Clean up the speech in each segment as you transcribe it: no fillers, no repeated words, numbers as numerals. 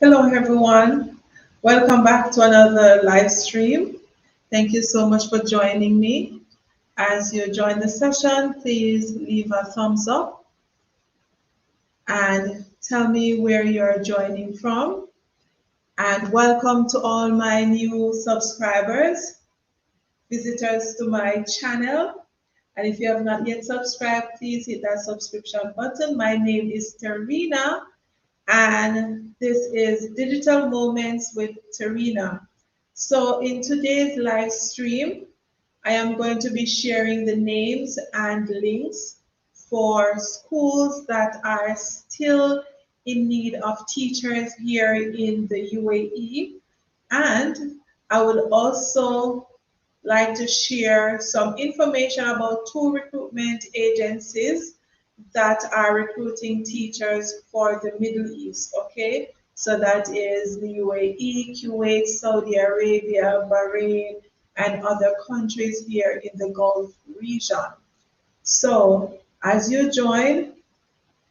Hello, everyone. Welcome back to another live stream. Thank you so much for joining me. As you join the session, please leave a thumbs up and tell me where you're joining from. And welcome to all my new subscribers, visitors to my channel. And if you have not yet subscribed, please hit that subscription button. My name is Terina, and this is Digital Moments with Terina. So in today's live stream, I am going to be sharing the names and links for schools that are still in need of teachers here in the UAE. And I would also like to share some information about two recruitment agencies that are recruiting teachers for the Middle East, okay? So that is the UAE, Kuwait, Saudi Arabia, Bahrain, and other countries here in the Gulf region. So as you join,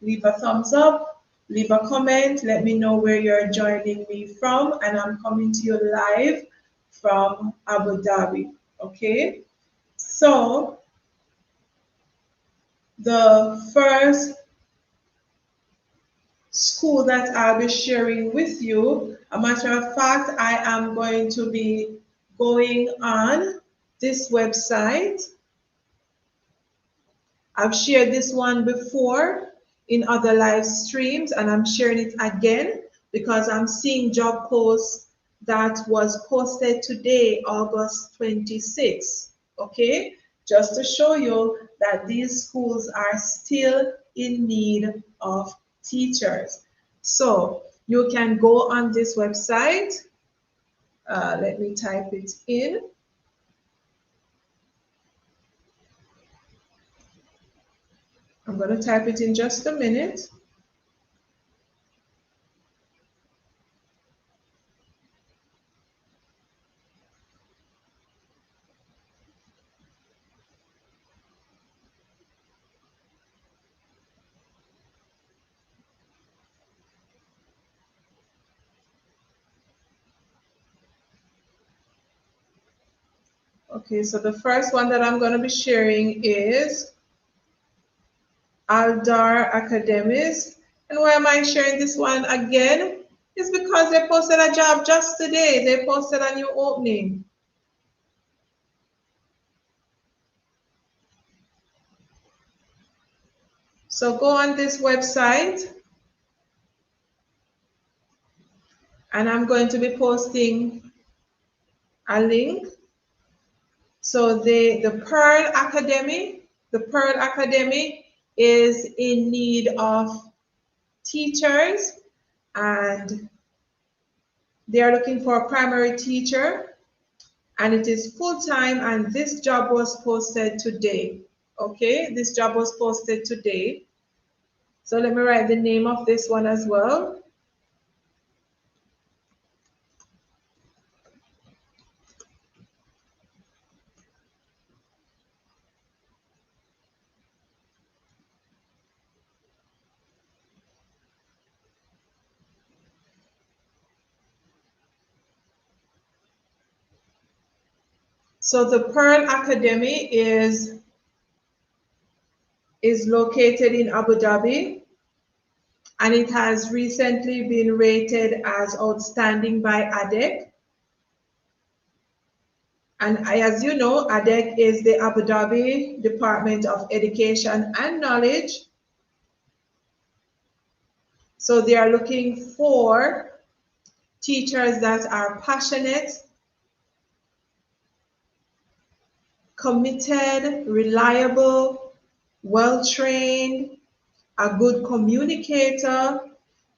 leave a thumbs up, leave a comment, let me know where you're joining me from, and I'm coming to you live from Abu Dhabi, okay? So the first school that I'll be sharing with you. A matter of fact, I am going to be going on this website. I've shared this one before in other live streams, and I'm sharing it again because I'm seeing job posts that was posted today, August 26th. Okay, just to show you that these schools are still in need of teachers. So you can go on this website. Let me type it in. I'm going to type it in just a minute. Okay, so the first one that I'm going to be sharing is Aldar Academies. And why am I sharing this one again? It's because they posted a job just today. They posted a new opening. So go on this website, and I'm going to be posting a link. So the Pearl Academy is in need of teachers, and they are looking for a primary teacher, and it is full-time, and this job was posted today. Okay, this job was posted today. So let me write the name of this one as well. So the Pearl Academy is located in Abu Dhabi, and it has recently been rated as outstanding by ADEC. And as you know, ADEC is the Abu Dhabi Department of Education and Knowledge. So they are looking for teachers that are passionate, committed, reliable, well-trained, a good communicator.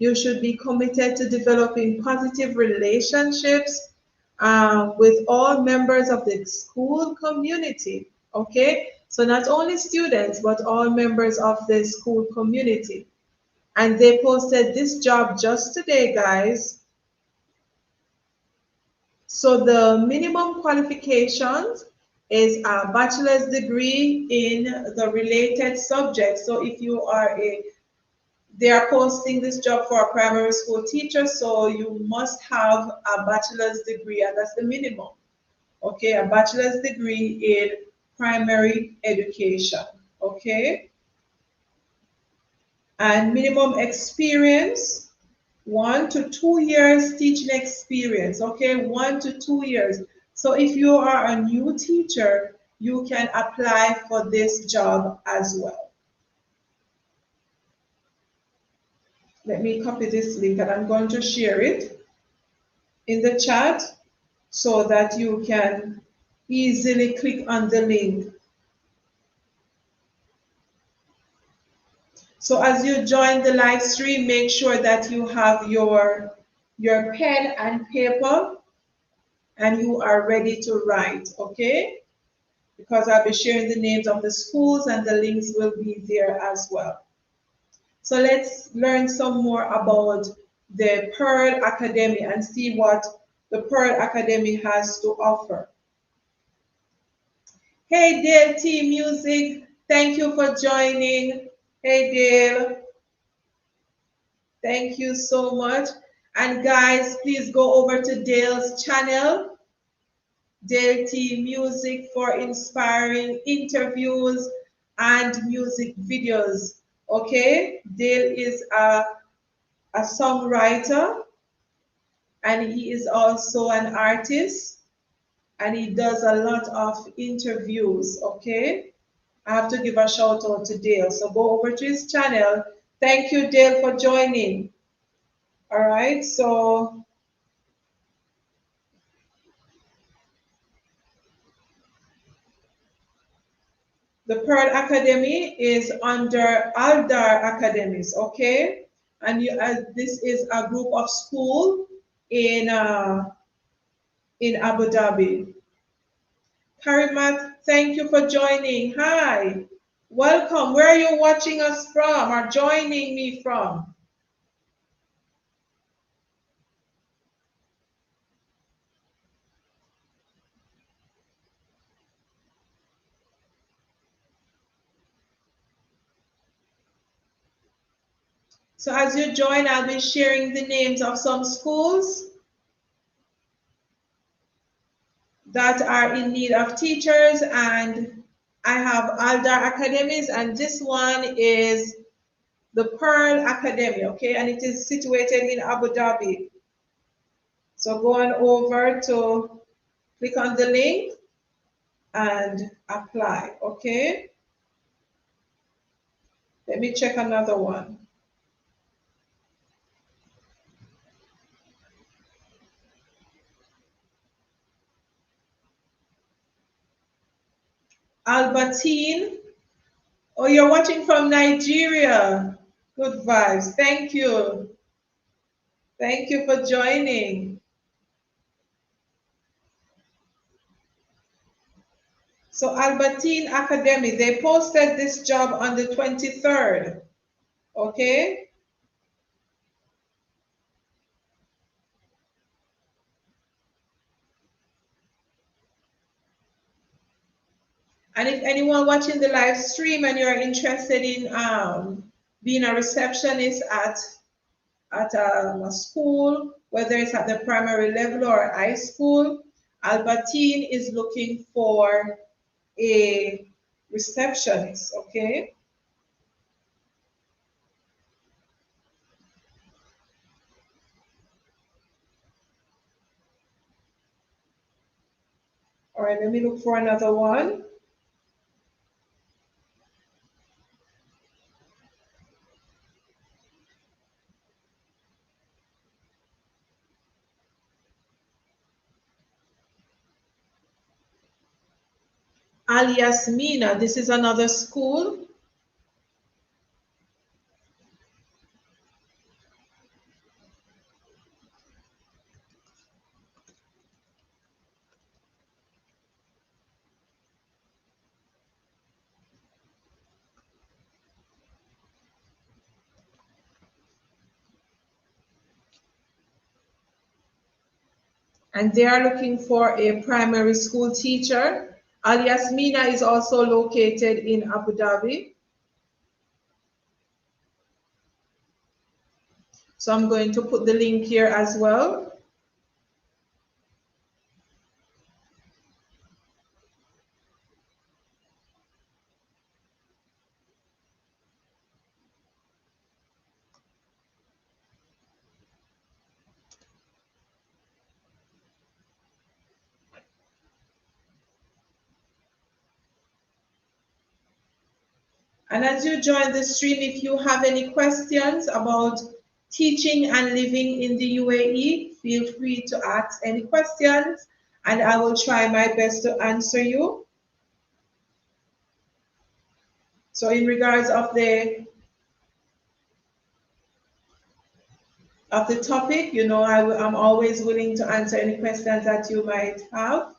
You should be committed to developing positive relationships with all members of the school community, okay? So not only students, but all members of the school community. And they posted this job just today, guys. So the minimum qualifications is a bachelor's degree in the related subject. So if you are a They are posting this job for a primary school teacher, so you must have a bachelor's degree, and that's the minimum. Okay, a bachelor's degree in primary education. Okay, and minimum experience, 1 to 2 years teaching experience. Okay, 1 to 2 years. So if you are a new teacher, you can apply for this job as well. Let me copy this link and I'm going to share it in the chat so that you can easily click on the link. So as you join the live stream, make sure that you have your pen and paper and you are ready to write, okay? Because I'll be sharing the names of the schools and the links will be there as well. So let's learn some more about the Pearl Academy and see what the Pearl Academy has to offer. Hey Dale T Music, thank you for joining. Hey Dale, thank you so much. And guys, please go over to Dale's channel, Dale T Music, for inspiring interviews and music videos. Okay, Dale is a songwriter and he is also an artist and he does a lot of interviews. Okay, I have to give a shout out to Dale. So go over to his channel. Thank you, Dale, for joining. All right, so the Pearl Academy is under Aldar Academies, okay? And this is a group of school in Abu Dhabi. Karimat, thank you for joining. Hi, welcome. Where are you watching us from or joining me from? So as you join, I'll be sharing the names of some schools that are in need of teachers, and I have Aldar Academies, and this one is the Pearl Academy, okay, and it is situated in Abu Dhabi. So go on over to click on the link and apply, okay? Let me check another one. Albertine, oh, you're watching from Nigeria. Good vibes, thank you. Thank you for joining. So Albertine Academy, they posted this job on the 23rd, okay? And if anyone watching the live stream and you're interested in being a receptionist at a school, whether it's at the primary level or high school, Albertine is looking for a receptionist, okay? All right, let me look for another one. Al Yasmina, this is another school. And they are looking for a primary school teacher. Al Yasmina is also located in Abu Dhabi. So I'm going to put the link here as well. And as you join the stream, if you have any questions about teaching and living in the UAE, feel free to ask any questions and I will try my best to answer you. So in regards of the topic, you know, I'm always willing to answer any questions that you might have.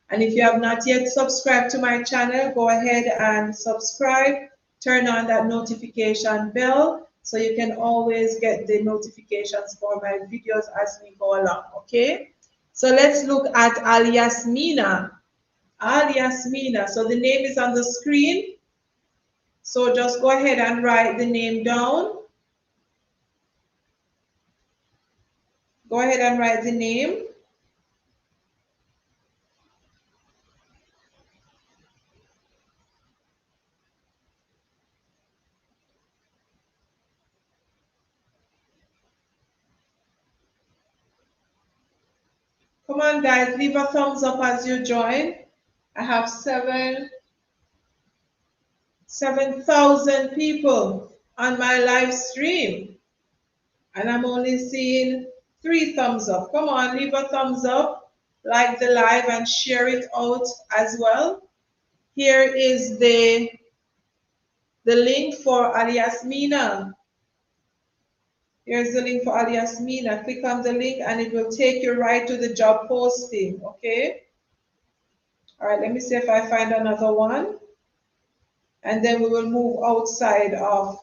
And if you have not yet subscribed to my channel, go ahead and subscribe, turn on that notification bell so you can always get the notifications for my videos as we go along, okay? So let's look at Al Yasmina. Al Yasmina, so the name is on the screen. So just go ahead and write the name down. Go ahead and write the name. Come on, guys, leave a thumbs up as you join. I have 7,000 people on my live stream, and I'm only seeing 3 thumbs up. Come on, leave a thumbs up, like the live, and share it out as well. Here is the link for Al Yasmina. Here's the link for Al Yasmina. Click on the link and it will take you right to the job posting, okay? All right, let me see if I find another one. And then we will move outside of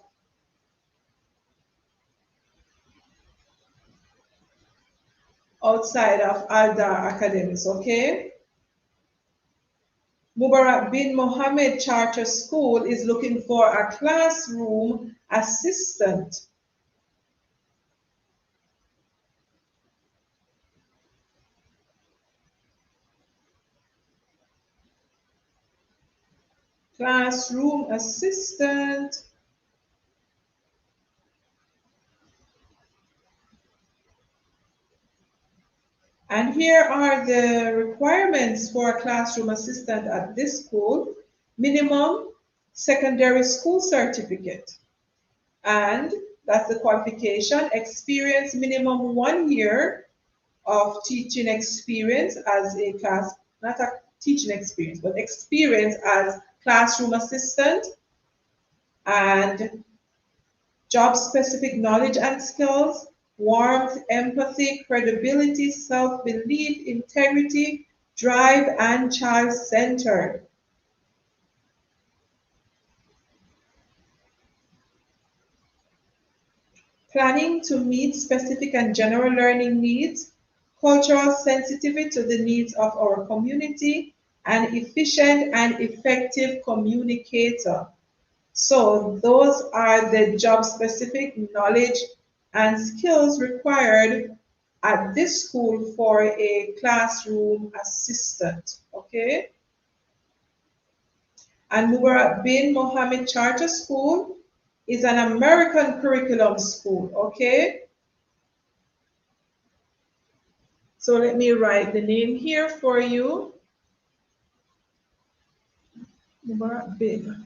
Aldar Academies, okay? Mubarak bin Mohammed Charter School is looking for a classroom assistant. Classroom assistant. And here are the requirements for a classroom assistant at this school. Minimum secondary school certificate. And that's the qualification. Experience minimum 1 year of teaching experience as a class, not a teaching experience, but experience as classroom assistant, and job specific knowledge and skills, warmth, empathy, credibility, self-belief, integrity, drive, and child-centered. Planning to meet specific and general learning needs, cultural sensitivity to the needs of our community, and efficient and effective communicator. So those are the job-specific knowledge and skills required at this school for a classroom assistant, okay? And Mubarak bin Mohammed Charter School is an American curriculum school, okay? So let me write the name here for you. Mubarak bin.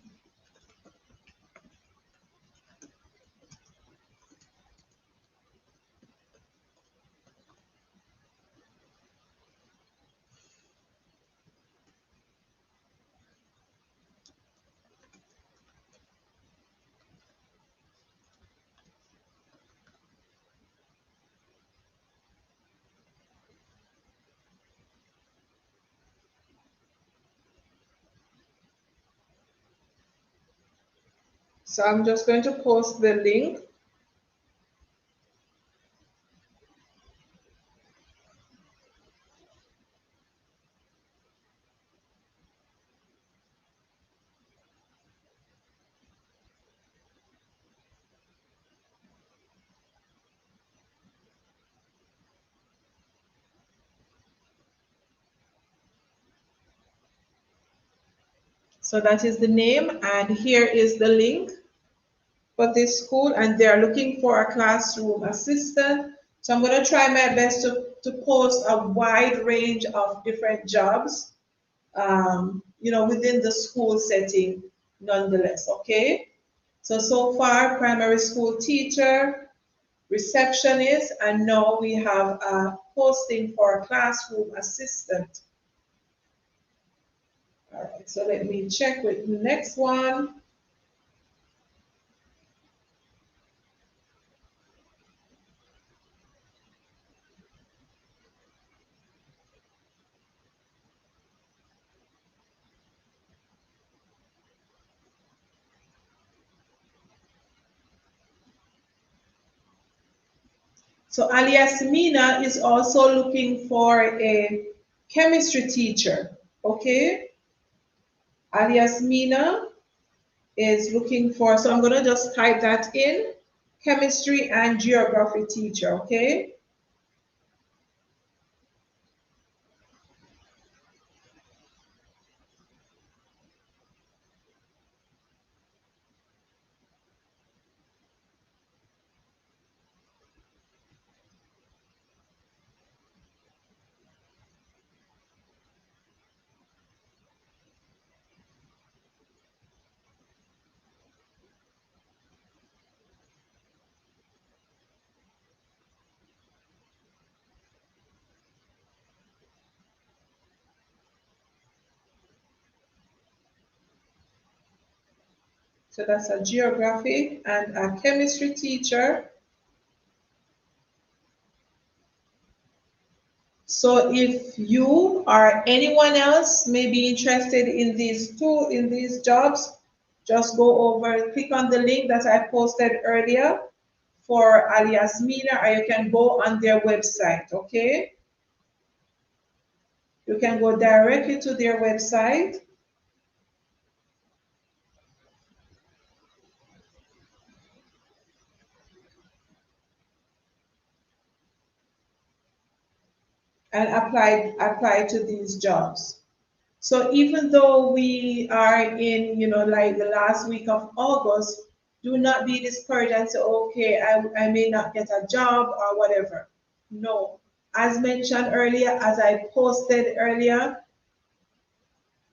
So I'm just going to post the link. So that is the name, and here is the link for this school, and they're looking for a classroom assistant. So I'm going to try my best to post a wide range of different jobs, within the school setting nonetheless, okay? So far, primary school teacher, receptionist, and now we have a posting for a classroom assistant. All right, so let me check with the next one. So alias Mina is also looking for a chemistry teacher, okay? Alias Mina is looking for, so I'm gonna just type that in, chemistry and geography teacher, okay? So that's a geography and a chemistry teacher. So if you or anyone else may be interested in these jobs, just go over, click on the link that I posted earlier for alias Mina, or you can go on their website, okay? You can go directly to their website. And apply to these jobs. So even though we are in, like the last week of August, do not be discouraged and say, okay, I may not get a job or whatever. No. As mentioned earlier, as I posted earlier,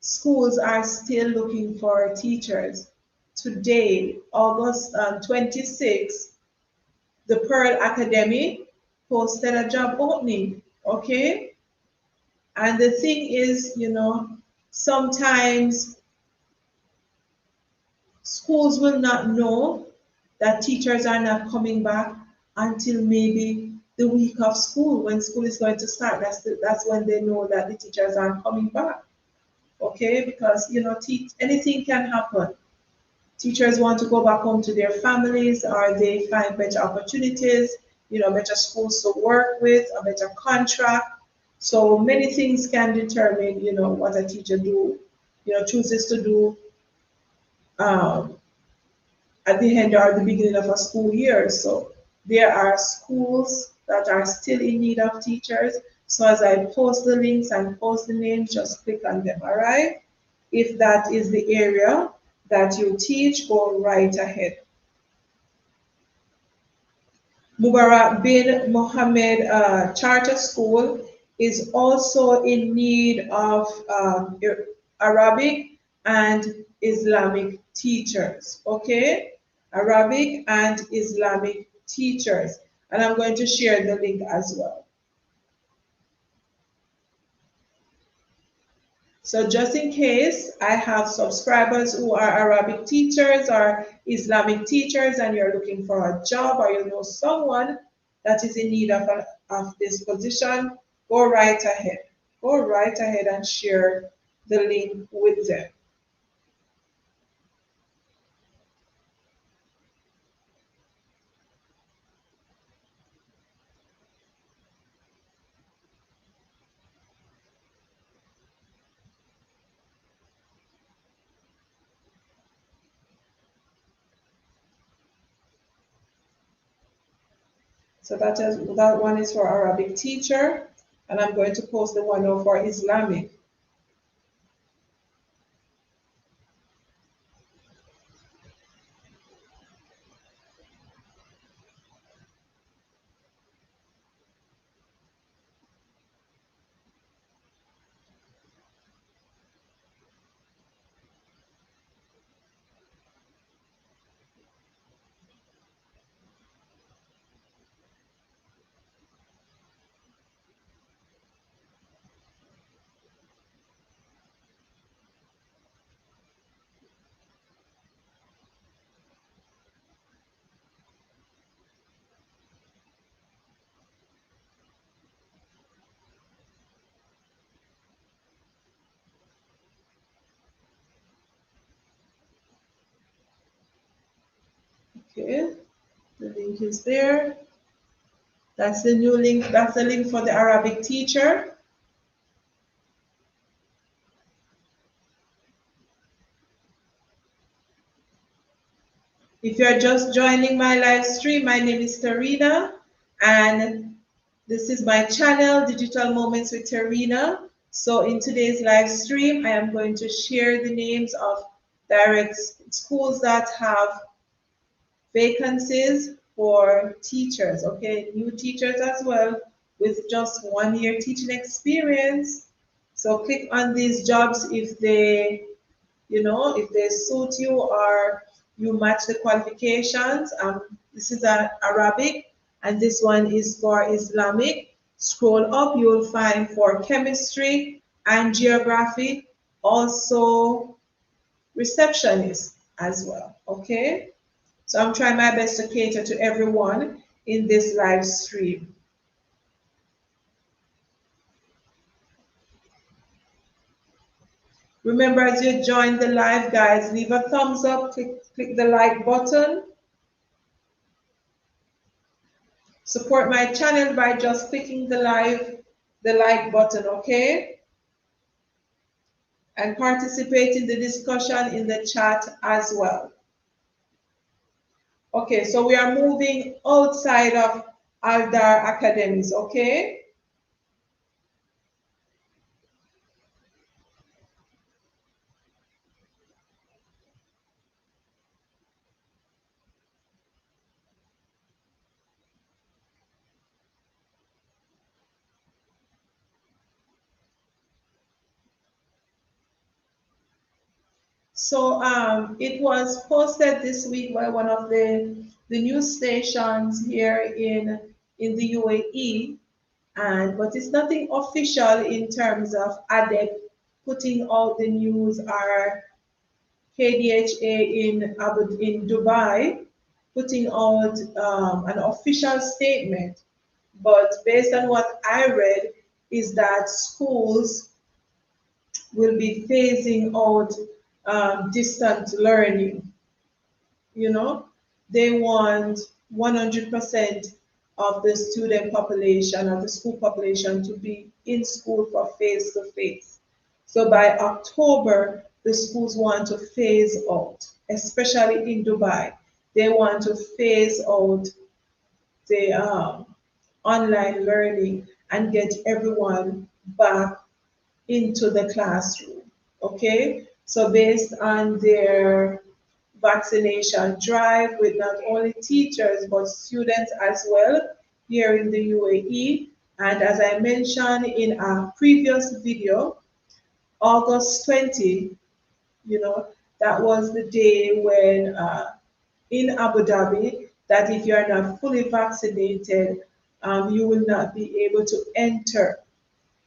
schools are still looking for teachers. Today, August 26th, the Pearl Academy posted a job opening, okay? And the thing is, sometimes schools will not know that teachers are not coming back until maybe the week of school, when school is going to start. That's when they know that the teachers aren't coming back. Okay, because anything can happen. Teachers want to go back home to their families, or they find better opportunities, better schools to work with, a better contract. So many things can determine, what a teacher chooses to do um, at the end or the beginning of a school year. So there are schools that are still in need of teachers. So as I post the links and post the names, just click on them, all right? If that is the area that you teach, go right ahead. Mubarak bin Mohammed Charter School is also in need of Arabic and Islamic teachers, okay? Arabic and Islamic teachers. And I'm going to share the link as well. So just in case I have subscribers who are Arabic teachers or Islamic teachers, and you're looking for a job, or you know someone that is in need of this position, go right ahead. Go right ahead and share the link with them. So that one is for Arabic teacher, and I'm going to post the one for Islamic. Okay, the link is there. That's the new link. That's the link for the Arabic teacher. If you're just joining my live stream, my name is Tarina, and this is my channel, Digital Moments with Tarina. So in today's live stream, I am going to share the names of direct schools that have vacancies for teachers, okay, new teachers as well with just 1 year teaching experience. So click on these jobs if they, if they suit you or you match the qualifications. This is Arabic and this one is for Islamic. Scroll up, you will find for chemistry and geography, also receptionist as well, okay? So I'm trying my best to cater to everyone in this live stream. Remember, as you join the live, guys, leave a thumbs up, click the like button. Support my channel by just clicking the like button, okay? And participate in the discussion in the chat as well. Okay, so we are moving outside of Aldar Academies, okay? So it was posted this week by one of the news stations here in the UAE, and but it's nothing official in terms of ADEC putting out the news or KDHA in Dubai putting out an official statement. But based on what I read, is that schools will be phasing out distant learning. You know, they want 100% of the student population, of the school population, to be in school for face to face. So by October, the schools want to phase out, especially in Dubai. They want to phase out the online learning and get everyone back into the classroom. Okay, so based on their vaccination drive with not only teachers but students as well here in the UAE. And as I mentioned in a previous video, August 20, that was the day when in Abu Dhabi, that if you are not fully vaccinated, you will not be able to enter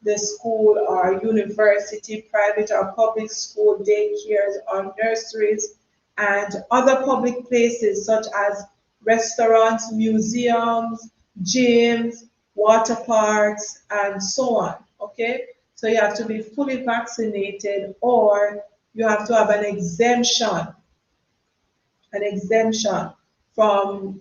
the school or university, private or public school, daycares or nurseries, and other public places such as restaurants, museums, gyms, water parks, and so on. Okay, so you have to be fully vaccinated or you have to have an exemption from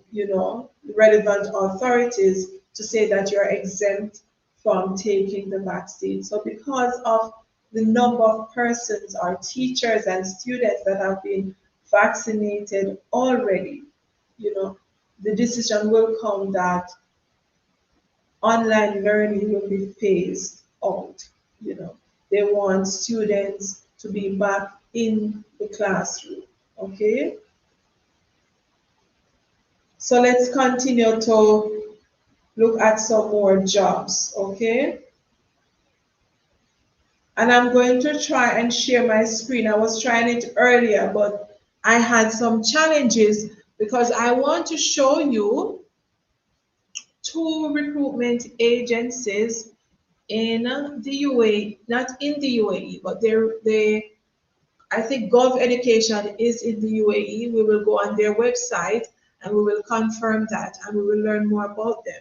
relevant authorities to say that you're exempt from taking the vaccine. So because of the number of persons or teachers and students that have been vaccinated already, the decision will come that online learning will be phased out. They want students to be back in the classroom. Okay. So let's continue to look at some more jobs, okay? And I'm going to try and share my screen. I was trying it earlier, but I had some challenges because I want to show you two recruitment agencies in the UAE, not in the UAE, but I think Gov Education is in the UAE. We will go on their website and we will confirm that and we will learn more about them.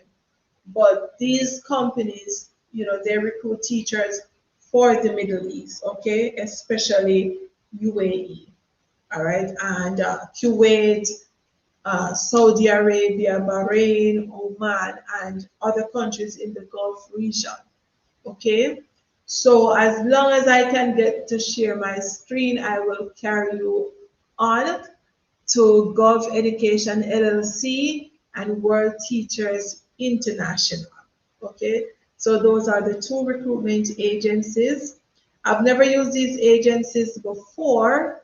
But these companies, they recruit teachers for the Middle East, okay, especially UAE, all right, and Kuwait, Saudi Arabia, Bahrain, Oman, and other countries in the Gulf region. Okay, so as long as I can get to share my screen, I will carry you on to Gulf Education LLC and World Teachers International. Okay, so those are the two recruitment agencies. I've never used these agencies before,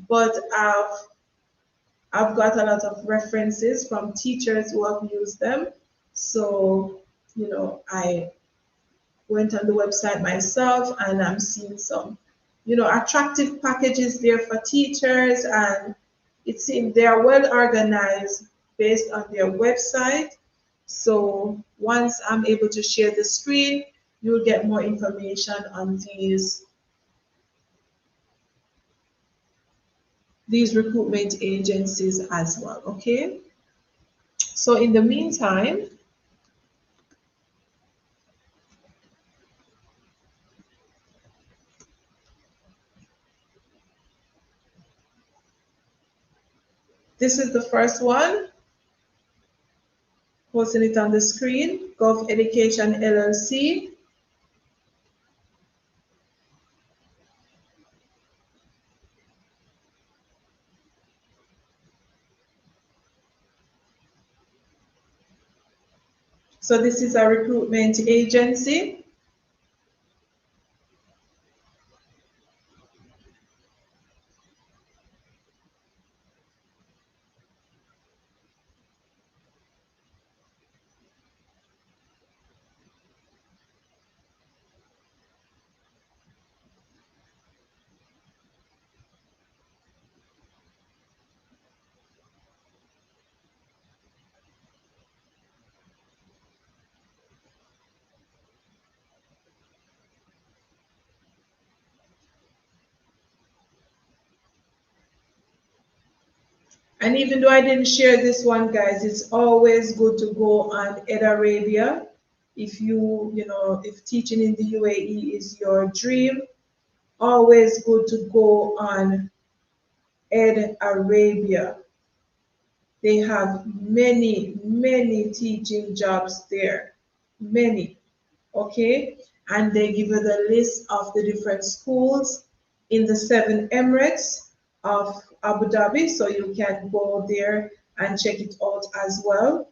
but I've got a lot of references from teachers who have used them. So, I went on the website myself and I'm seeing some, attractive packages there for teachers, and it seems they are well organized based on their website. So once I'm able to share the screen, you'll get more information on these recruitment agencies as well. Okay. So in the meantime, this is the first one, posting it on the screen, Gulf Education LLC. So this is a recruitment agency. And even though I didn't share this one, guys, it's always good to go on Ed Arabia. If teaching in the UAE is your dream, always good to go on Ed Arabia. They have many, many teaching jobs there. Many. Okay? And they give you the list of the different schools in the 7 Emirates of Abu Dhabi, so you can go there and check it out as well.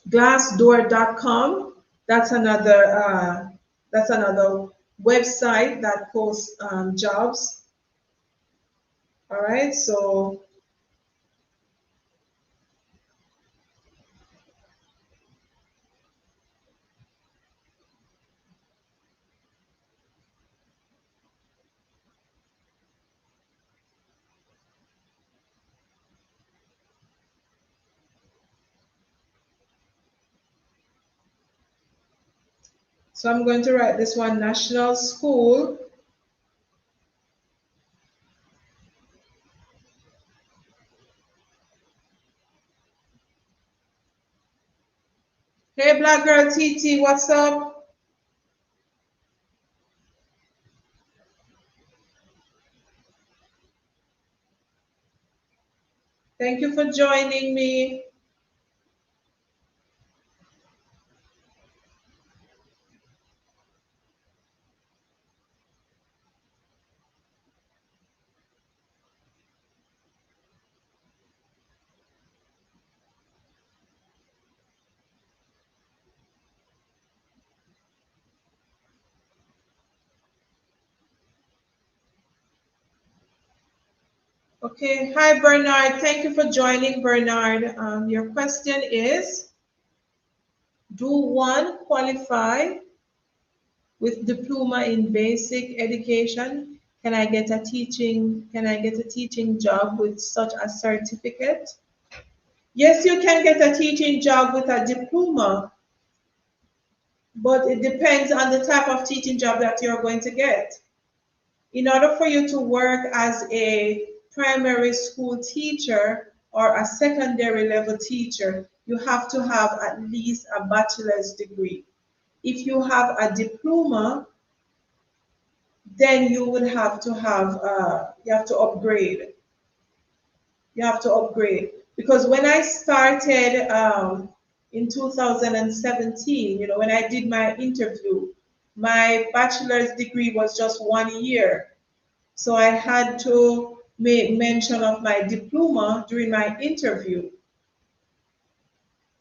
Glassdoor.com, that's another website that posts jobs. All right, so I'm going to write this one, National School. Hey, Black Girl TT, what's up? Thank you for joining me. Okay, hi Bernard. Thank you for joining, Bernard. Your question is, do one qualify with diploma in basic education? Can I get a teaching job with such a certificate? Yes, you can get a teaching job with a diploma, but it depends on the type of teaching job that you're going to get. In order for you to work as a primary school teacher or a secondary level teacher, you have to have at least a bachelor's degree. If you have a diploma, then you have to upgrade. You have to upgrade. Because when I started in 2017, when I did my interview, my bachelor's degree was just 1 year. So I had to make mention of my diploma during my interview.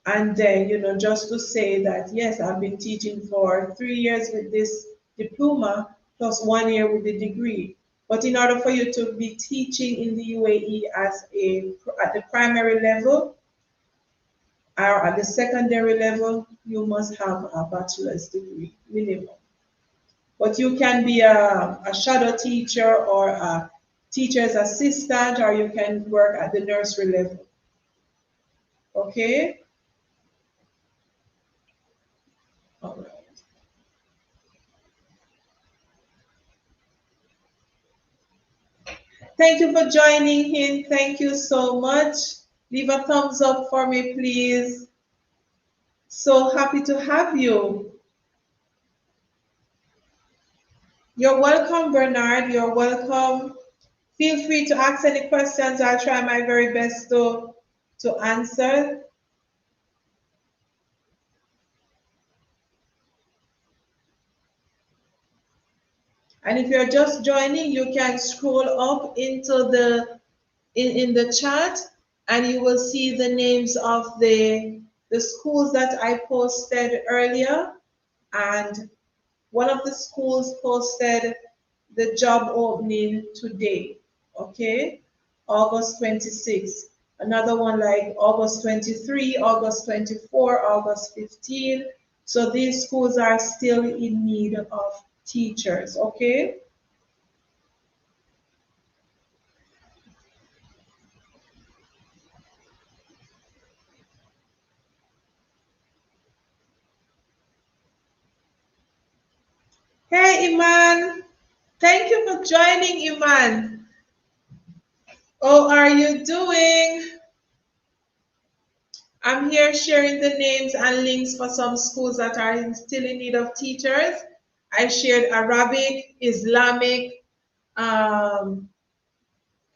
And then, just to say that, yes, I've been teaching for 3 years with this diploma plus 1 year with the degree. But in order for you to be teaching in the UAE at the primary level or at the secondary level, you must have a bachelor's degree minimum. But you can be a shadow teacher or a teacher's assistant, or you can work at the nursery level. Okay? All right. Thank you for joining in. Thank you so much. Leave a thumbs up for me, please. So happy to have you. You're welcome, Bernard. You're welcome. Feel free to ask any questions. I'll try my very best to answer. And if you're just joining, you can scroll up into in the chat, and you will see the names of the schools that I posted earlier. And one of the schools posted the job opening today, okay? August 26. Another one like August 23, August 24, August 15. So these schools are still in need of teachers, okay? Hey, Iman. Thank you for joining, Iman. How are you doing? I'm here sharing the names and links for some schools that are still in need of teachers. I shared Arabic, Islamic, um,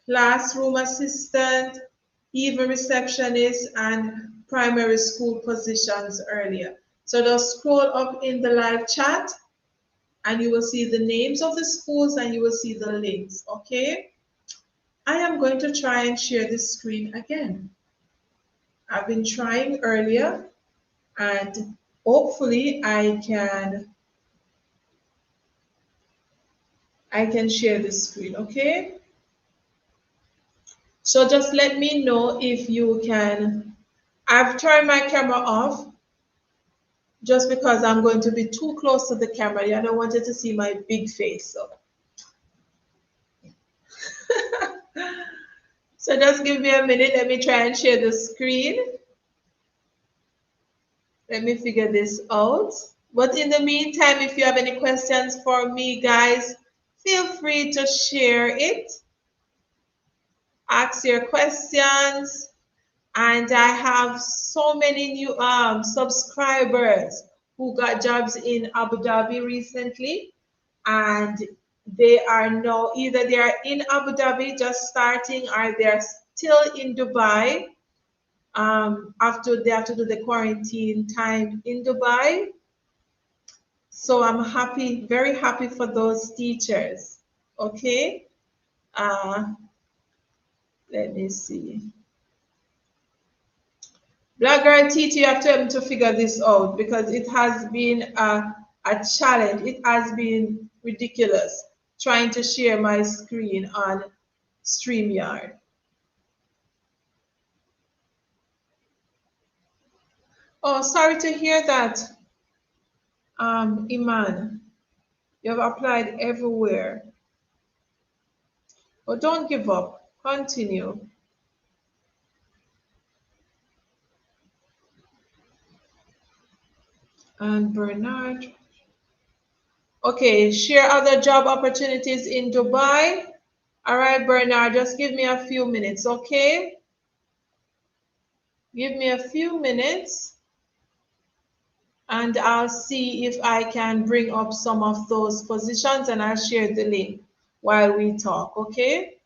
classroom assistant, even receptionist, and primary school positions earlier. So just scroll up in the live chat and you will see the names of the schools and you will see the links, okay? I am going to try and share the screen again. I've been trying earlier and hopefully I can share the screen, okay? So just let me know if you can. I've turned my camera off just because I'm going to be too close to the camera. I don't want you to see my big face. So just give me a minute. Let me try and share the screen. Let me figure this out. But in the meantime, if you have any questions for me, guys, feel free to share it. Ask your questions. And I have so many new subscribers who got jobs in Abu Dhabi recently. And they are now either they are in Abu Dhabi just starting or they're still in Dubai after they have to do the quarantine time in Dubai. So I'm happy, very happy for those teachers. Okay. Uh, Let me see. Black Girl Teacher, you have to help me to figure this out because it has been a challenge. It has been ridiculous trying to share my screen on StreamYard. Oh, sorry to hear that, Iman. You have applied everywhere. But don't give up. Continue. And Bernard. Okay, share other job opportunities in Dubai. All right, Bernard, just give me a few minutes, okay? Give me a few minutes and I'll see if I can bring up some of those positions and I'll share the link while we talk, okay?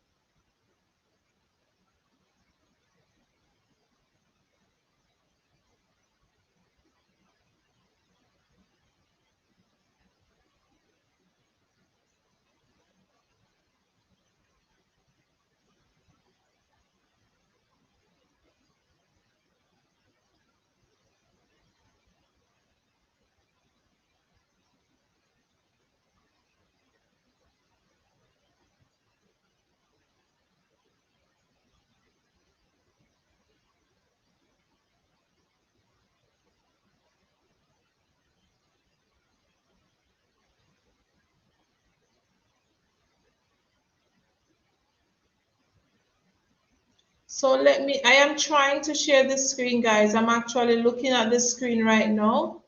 So I am trying to share the screen, guys. I'm actually looking at the screen right now,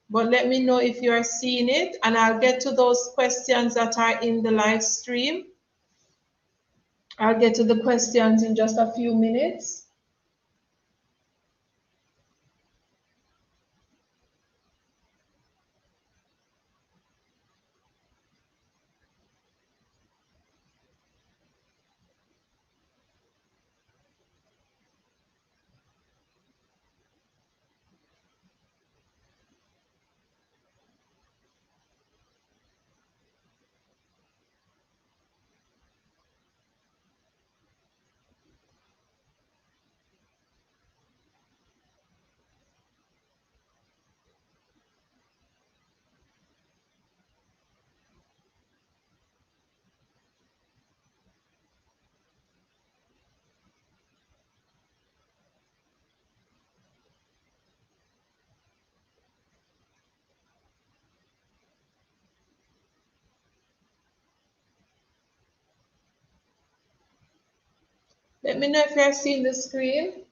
but let me know if you are seeing it, and I'll get to those questions that are in the live stream. I'll get to the questions in just a few minutes. Let me know if you're seeing the screen.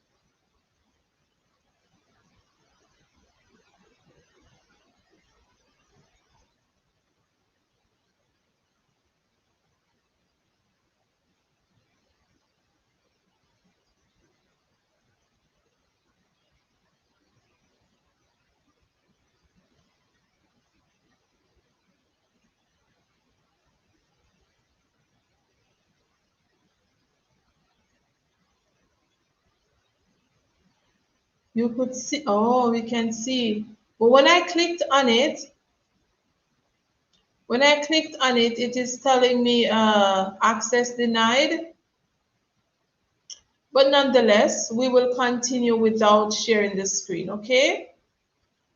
You could see, oh, we can see. But when I clicked on it, it is telling me access denied. But nonetheless, we will continue without sharing the screen, okay?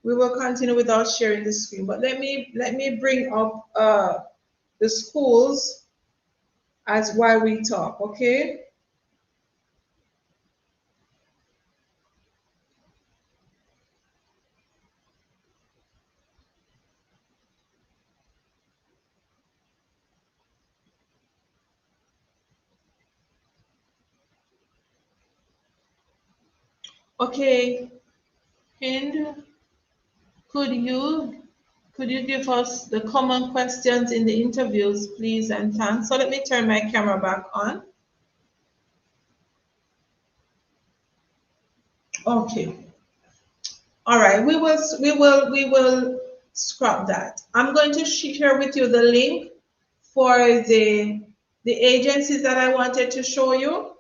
We will continue without sharing the screen. But let me bring up the schools as while we talk, okay? Okay, Hind, could you could you give us the common questions in the interviews, please, and thanks. So let me turn my camera back on. Okay. All right. We will scrap that. I'm going to share with you the link for the agencies that I wanted to show you.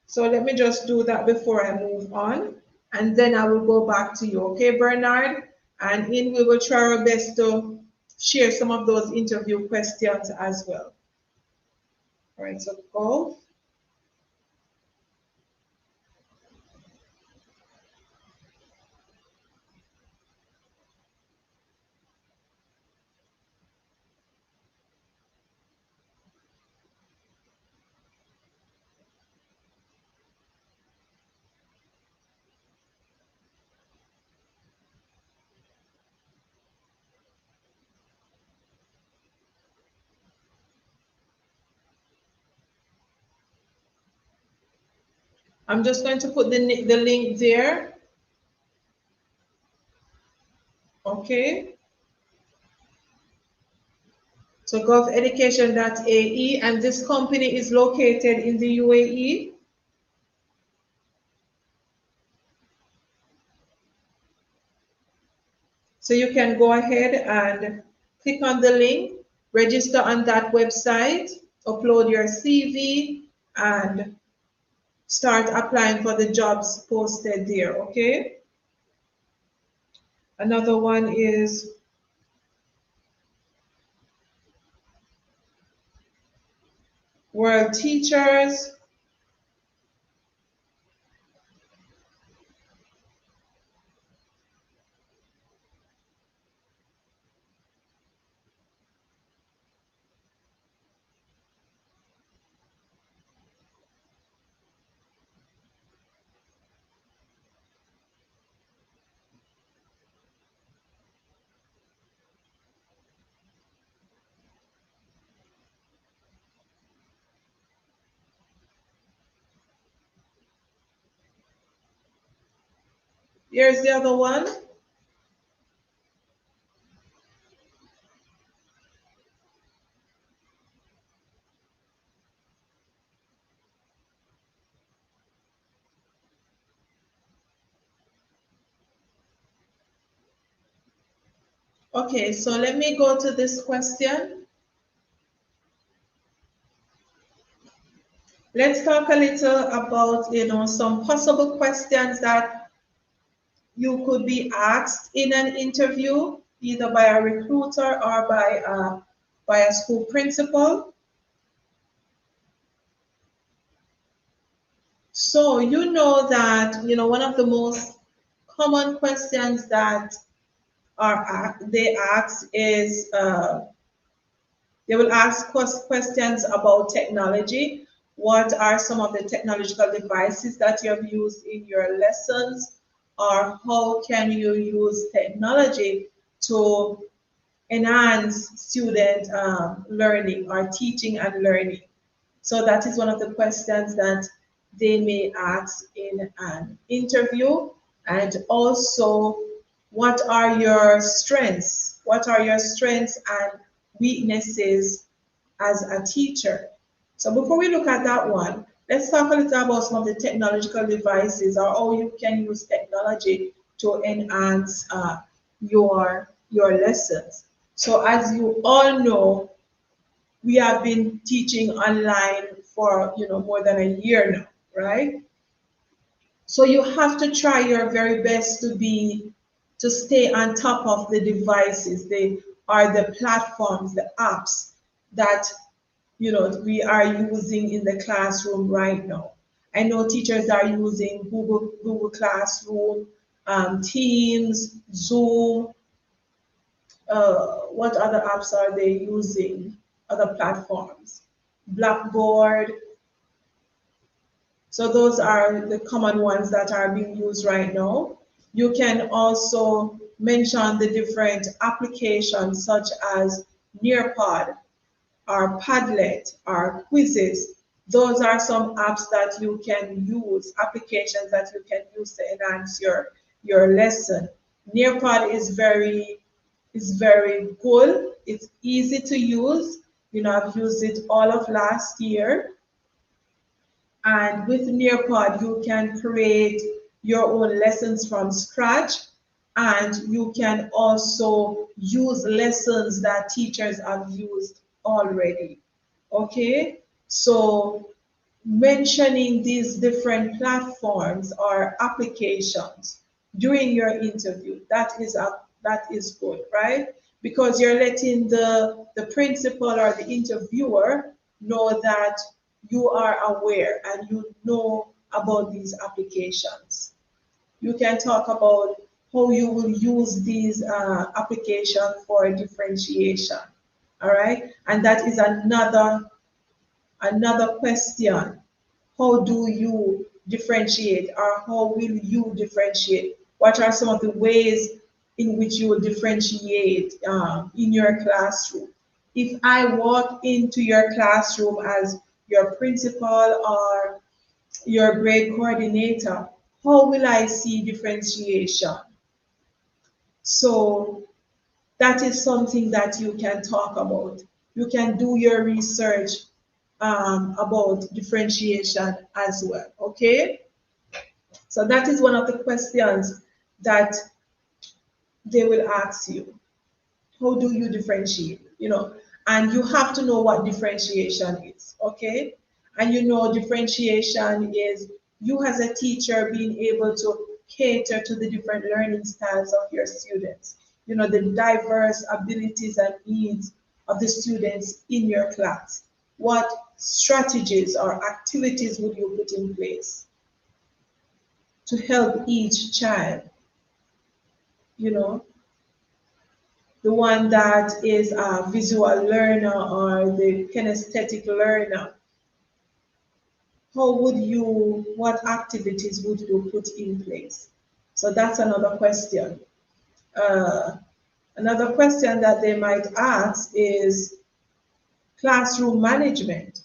So let me just do that before I move on, and then I will go back to you. Okay, Bernard? And in we will try our best to share some of those interview questions as well. All right, so go. I'm just going to put the link there. Okay. So goveducation.ae, and this company is located in the UAE. So you can go ahead and click on the link, register on that website, upload your CV, and start applying for the jobs posted there, okay? Another one is World Teachers. Here's the other one. Okay, so let me go to this question. Let's talk a little about, some possible questions that you could be asked in an interview, either by a recruiter or by a school principal. So you know that, one of the most common questions that they ask is, they will ask questions about technology. What are some of the technological devices that you have used in your lessons? Or how can you use technology to enhance student learning or teaching and learning? So that is one of the questions that they may ask in an interview. And also, what are your strengths? What are your strengths and weaknesses as a teacher? So before we look at that one, let's talk a little about some of the technological devices or how you can use technology to enhance your lessons. So as you all know, we have been teaching online for more than a year now, right? So you have to try your very best to stay on top of the devices, they are the platforms, the apps that we are using in the classroom right now. I know teachers are using Google Classroom, Teams, Zoom. What other apps are they using? Other platforms, Blackboard. So those are the common ones that are being used right now. You can also mention the different applications such as Nearpod or Padlet or Quizzes. Those are some apps that you can use, applications that you can use to enhance your lesson. Nearpod is very good. It's easy to use. I've used it all of last year. And with Nearpod, you can create your own lessons from scratch. And you can also use lessons that teachers have used already. Okay? So mentioning these different platforms or applications during your interview, that is good, right? Because you're letting the principal or the interviewer know that you are aware and you know about these applications. You can talk about how you will use these applications for differentiation. All right, and that is another question. How do you differentiate, or how will you differentiate? What are some of the ways in which you will differentiate in your classroom? If I walk into your classroom as your principal or your grade coordinator, how will I see differentiation? So that is something that you can talk about. You can do your research about differentiation as well. Okay, so that is one of the questions that they will ask you. How do you differentiate? And you have to know what differentiation is. Okay, and differentiation is you as a teacher being able to cater to the different learning styles of your students, the diverse abilities and needs of the students in your class. What strategies or activities would you put in place to help each child? You know, the one that is a visual learner or the kinesthetic learner. What activities would you put in place? So that's another question. Uh, Another question that they might ask is classroom management.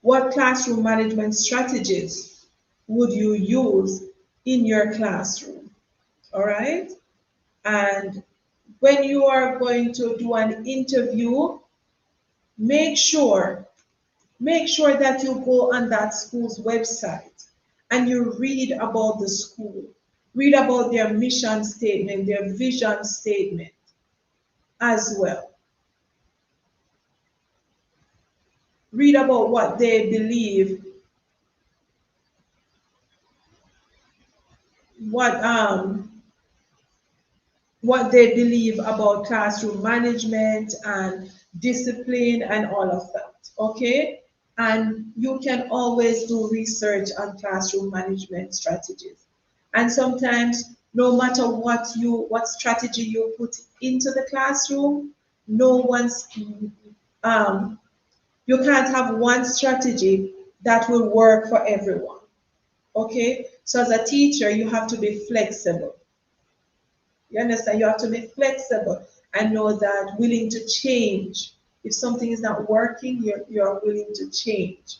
What classroom management strategies would you use in your classroom? All right. And when you are going to do an interview, make sure make sure that you go on that school's website and you read about the school. Read about their mission statement, their vision statement as well. Read about what they believe, what what they believe about classroom management and discipline and all of that. Okay? And you can always do research on classroom management strategies. And sometimes, no matter what strategy you put into the classroom, no one's um, you can't have one strategy that will work for everyone. Okay? So as a teacher, you have to be flexible. You understand? You have to be flexible and know that willing to change. If something is not working, you're willing to change.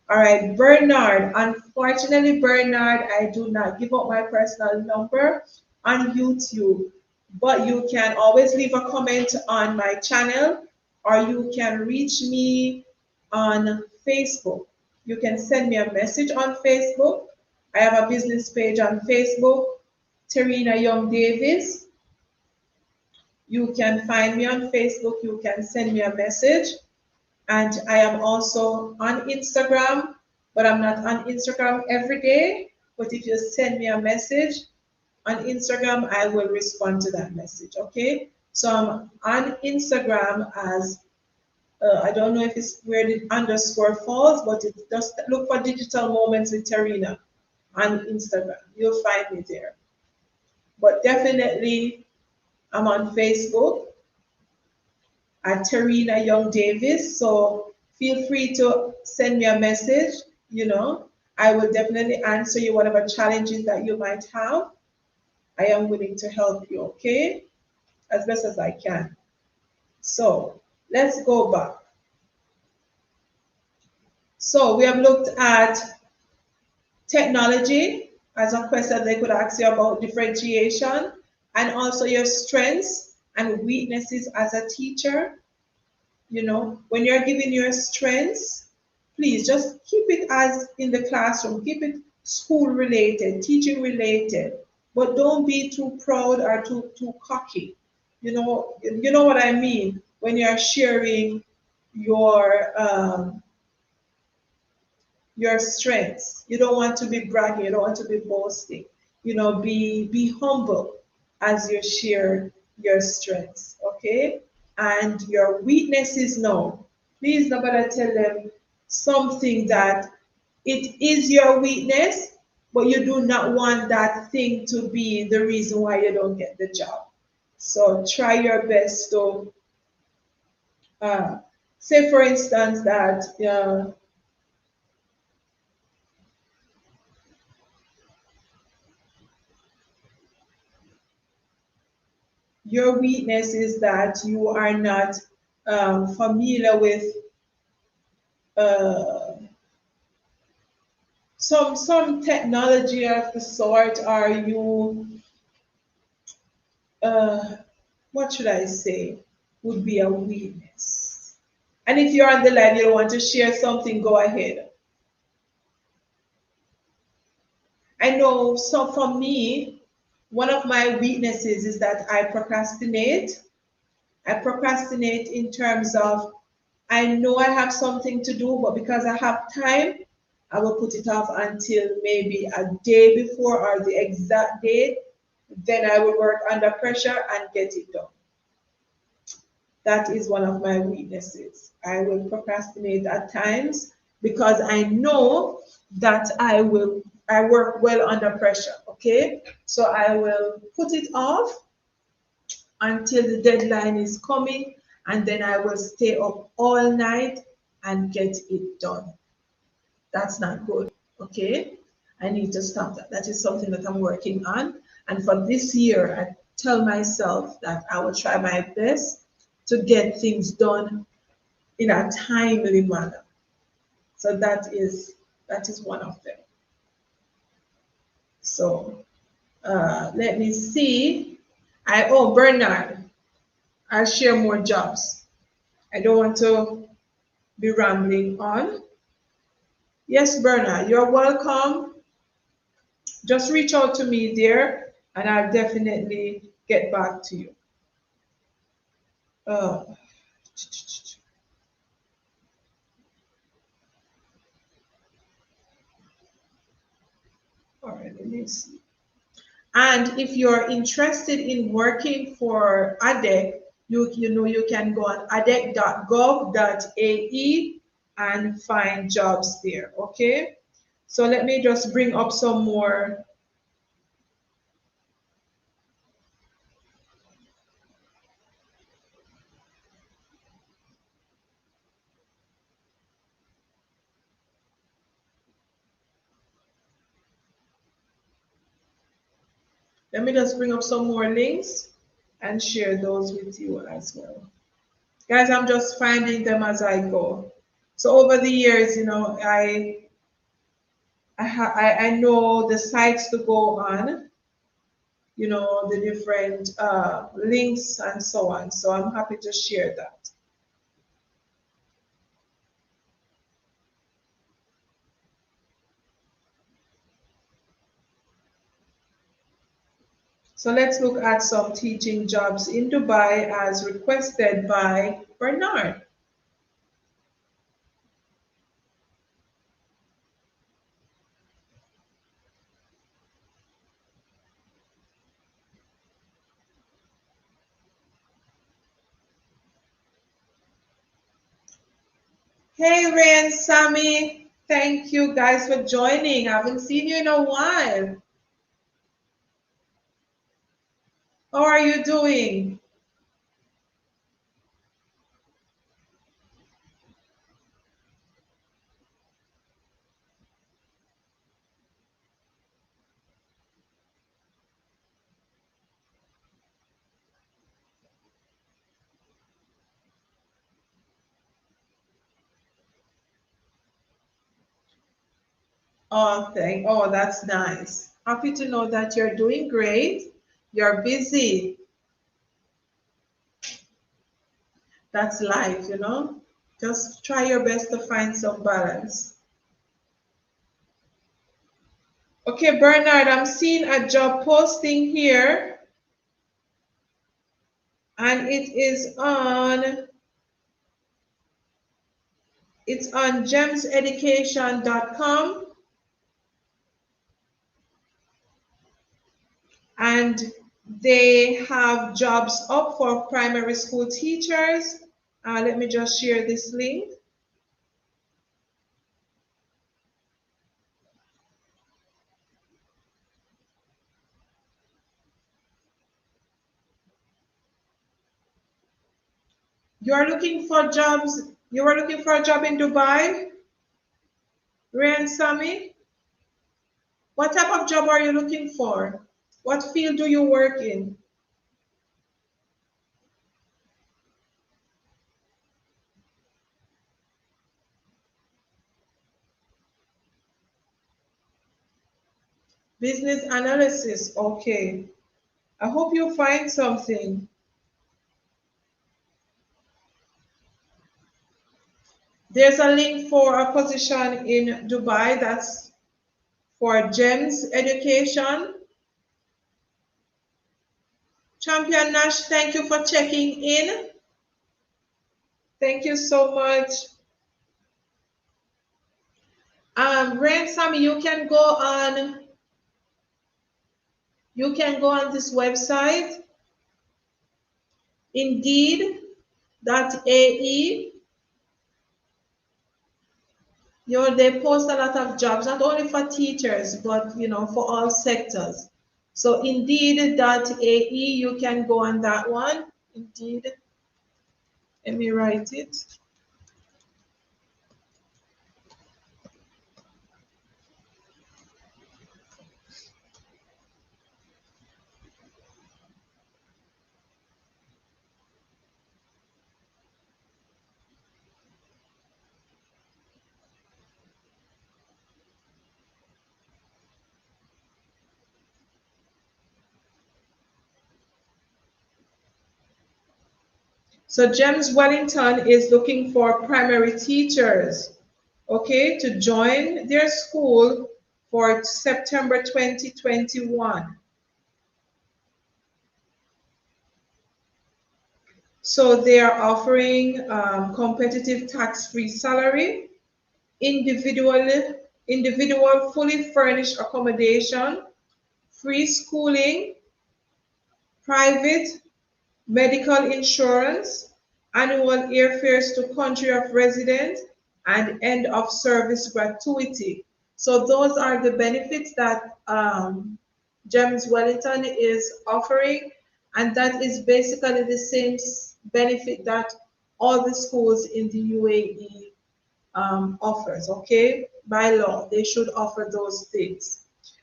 All right, Bernard. Unfortunately, Bernard, I do not give up my personal number on YouTube, but you can always leave a comment on my channel or you can reach me on Facebook. You can send me a message on Facebook. I have a business page on Facebook, Terina Young Davis. You can find me on Facebook. You can send me a message. And I am also on Instagram, but I'm not on Instagram every day. But if you send me a message on Instagram, I will respond to that message. Okay. So I'm on Instagram as I don't know if it's where the underscore falls, but it just look for Digital Moments with Terina on Instagram. You'll find me there. But definitely, I'm on Facebook at Terina Young Davis. So feel free to send me a message. You know, I will definitely answer you whatever challenges that you might have. I am willing to help you, okay? As best as I can. So let's go back. So we have looked at technology as a question they could ask you about differentiation and also your strengths and weaknesses as a teacher. You know, when you're giving your strengths, please just keep it as in the classroom, keep it school related, teaching related, but don't be too proud or too cocky. You know what I mean when you're sharing your your strengths. You don't want to be bragging, you don't want to be boasting. You know, be humble as you share your strengths, okay? And your weaknesses no. Please nobody tell them something that it is your weakness, but you do not want that thing to be the reason why you don't get the job. So try your best to uh, say, for instance, that your weakness is that you are not familiar with uh, some technology of the sort. Are you uh, what should I say? Would be a weakness. And if you're on the line, you don't want to share something, go ahead. I know. So for me, one of my weaknesses is that I procrastinate. I procrastinate in terms of I know I have something to do, but because I have time, I will put it off until maybe a day before or the exact date. Then I will work under pressure and get it done. That is one of my weaknesses. I will procrastinate at times because I know that I work well under pressure. Okay. So I will put it off until the deadline is coming, and then I will stay up all night and get it done. That's not good. Okay. I need to stop that. That is something that I'm working on. And for this year, I tell myself that I will try my best to get things done in a timely manner. So that is one of them. So let me see. Oh, Bernard, I'll share more jobs. I don't want to be rambling on. Yes, Bernard, you're welcome. Just reach out to me there and I'll definitely get back to you. Uh, all right, let me see. And if you're interested in working for ADEC, you can go on adec.gov.ae and find jobs there. Okay. So let me just bring up some more. Let me just bring up some more links and share those with you as well. Guys, I'm just finding them as I go. So over the years, I know the sites to go on, the different links and so on. So I'm happy to share that. So let's look at some teaching jobs in Dubai as requested by Bernard. Hey, Ray and Sammy. Thank you guys for joining. I haven't seen you in a while. How are you doing? Oh, that's nice. Happy to know that you're doing great. You're busy. That's life. Just try your best to find some balance. Okay, Bernard, I'm seeing a job posting here, and it's on gemseducation.com, and they have jobs up for primary school teachers. Let me just share this link. You are looking for jobs. You are looking for a job in Dubai, Ray Sami? What type of job are you looking for? What field do you work in? Business analysis. Okay. I hope you find something. There's a link for a position in Dubai that's for GEMS education. Champion Nash, thank you for checking in. Thank you so much. Ransom, you can go on this website, indeed.ae. They post a lot of jobs, not only for teachers, but for all sectors. So indeed.ae, you can go on that one. Indeed. Let me write it. So GEMS Wellington is looking for primary teachers, okay, to join their school for September 2021. So they are offering competitive tax-free salary, individual, individual fully furnished accommodation, free schooling, private medical insurance, annual airfares to country of residence, and end of service gratuity. So those are the benefits that GEMS Wellington is offering, and that is basically the same benefit that all the schools in the UAE offers, okay? By law, they should offer those things.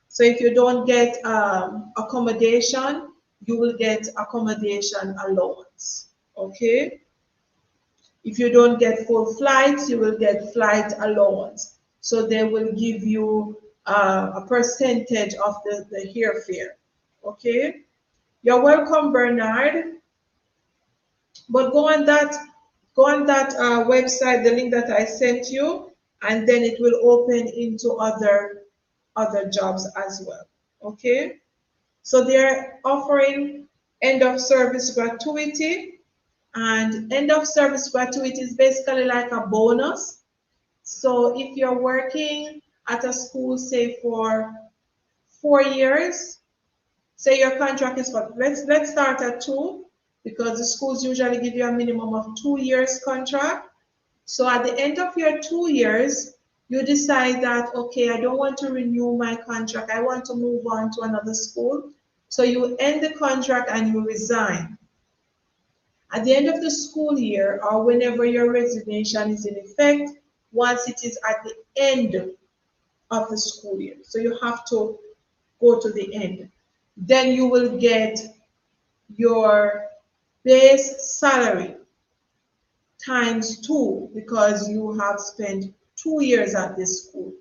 So if you don't get accommodation, you will get accommodation allowance, okay? If you don't get full flights, you will get flight allowance. So they will give you a percentage of the airfare, okay? You're welcome, Bernard. But go on that website, the link that I sent you, and then it will open into other jobs as well. Okay. So they're offering end of service gratuity, and end of service gratuity is basically like a bonus. So if you're working at a school, say for 4 years, say your contract is for, let's start at 2, because the schools usually give you a minimum of 2 years contract. So at the end of your 2 years, you decide that, okay, I don't want to renew my contract, I want to move on to another school. So you end the contract and you resign. At the end of the school year, or whenever your resignation is in effect, once it is at the end of the school year, so you have to go to the end, then you will get your base salary times 2, because you have spent 2 years at this school.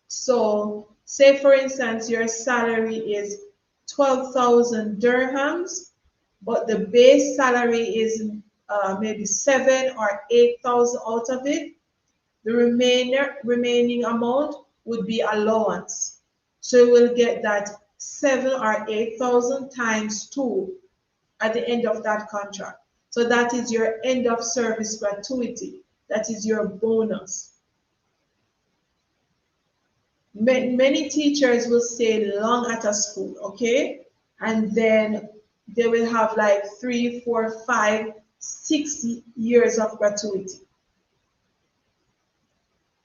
So say for instance your salary is 12,000 dirhams, but the base salary is maybe 7 or 8,000 out of it. The remaining amount would be allowance. So you will get that 7 or 8,000 times 2 at the end of that contract. So that is your end of service gratuity. That is your bonus. Many teachers will stay long at a school, okay? And then they will have like 3, 4, 5, 6 years of gratuity.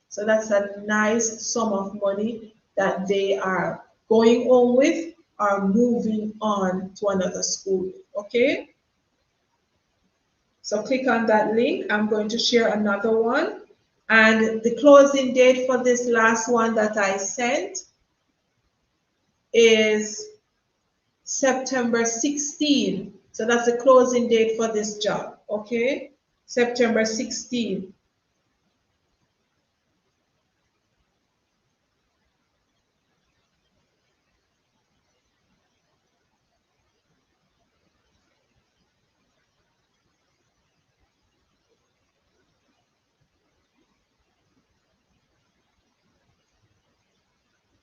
So that's a nice sum of money that they are going on with or moving on to another school, okay? So click on that link. I'm going to share another one. And the closing date for this last one that I sent is September 16. So that's the closing date for this job, okay? September 16.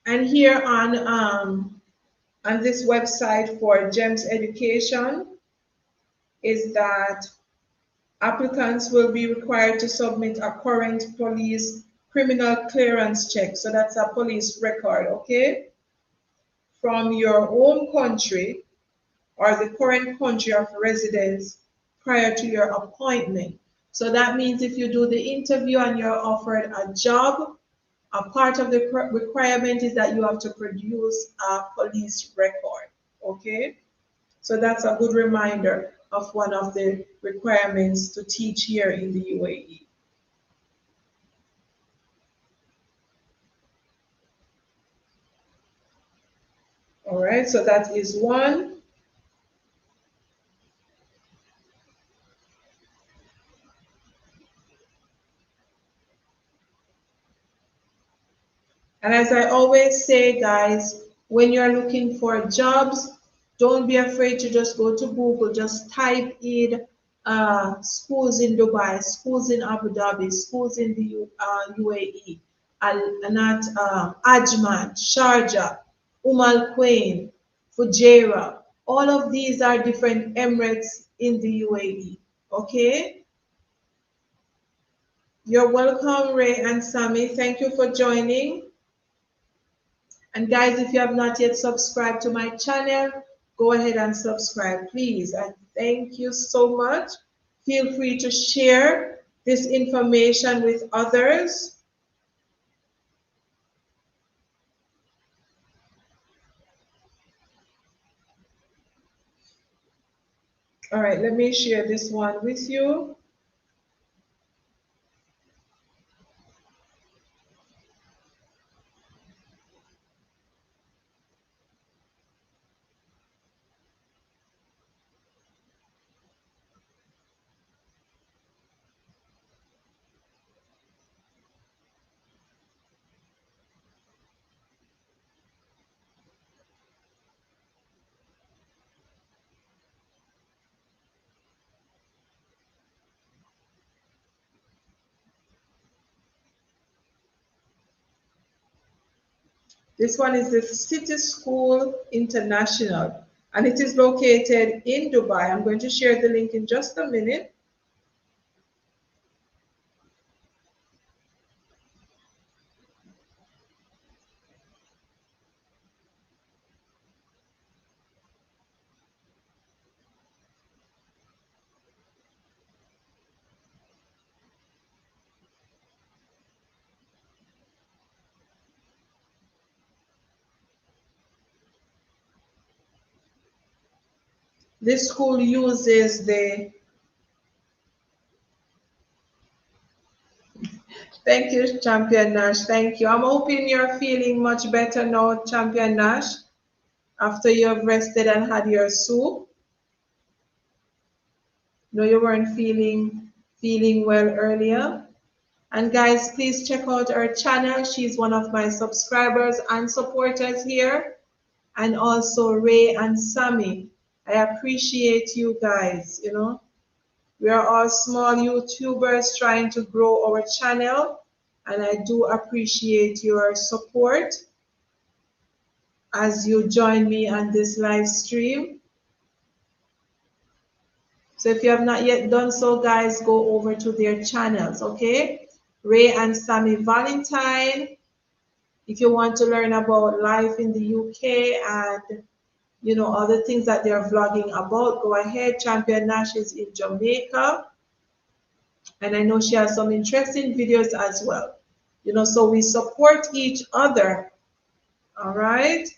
And here on this website for GEMS Education is that applicants will be required to submit a current police criminal clearance check. So that's a police record, okay? From your home country or the current country of residence prior to your appointment. So that means if you do the interview and you're offered a job, a part of the requirement is that you have to produce a police record, okay? So that's a good reminder of one of the requirements to teach here in the UAE. All right, so that is one. And as I always say, guys, when you're looking for jobs, don't be afraid to just go to Google, just type in schools in Dubai, schools in Abu Dhabi, schools in the UAE, not Ajman, Sharjah, Al Quwain, Fujairah. All of these are different emirates in the UAE. Okay? You're welcome, Ray and Sammy. Thank you for joining. And guys, if you have not yet subscribed to my channel, go ahead and subscribe, please. And thank you so much. Feel free to share this information with others. All right, let me share this one with you. This one is the City School International, and it is located in Dubai. I'm going to share the link in just a minute. This school uses the, thank you, Champion Nash. Thank you. I'm hoping you're feeling much better now, Champion Nash, after you have rested and had your soup. No, you weren't feeling well earlier. And guys, please check out her channel. She's one of my subscribers and supporters here. And also Ray and Sammy. I appreciate you guys, you know. We are all small YouTubers trying to grow our channel. And I do appreciate your support as you join me on this live stream. So if you have not yet done so, guys, go over to their channels, okay? Ray and Sammy Valentine. If you want to learn about life in the UK and you know all the things that they're vlogging about, go ahead. Champion Nash is in Jamaica, and I know she has some interesting videos as well. You know, so we support each other. All right.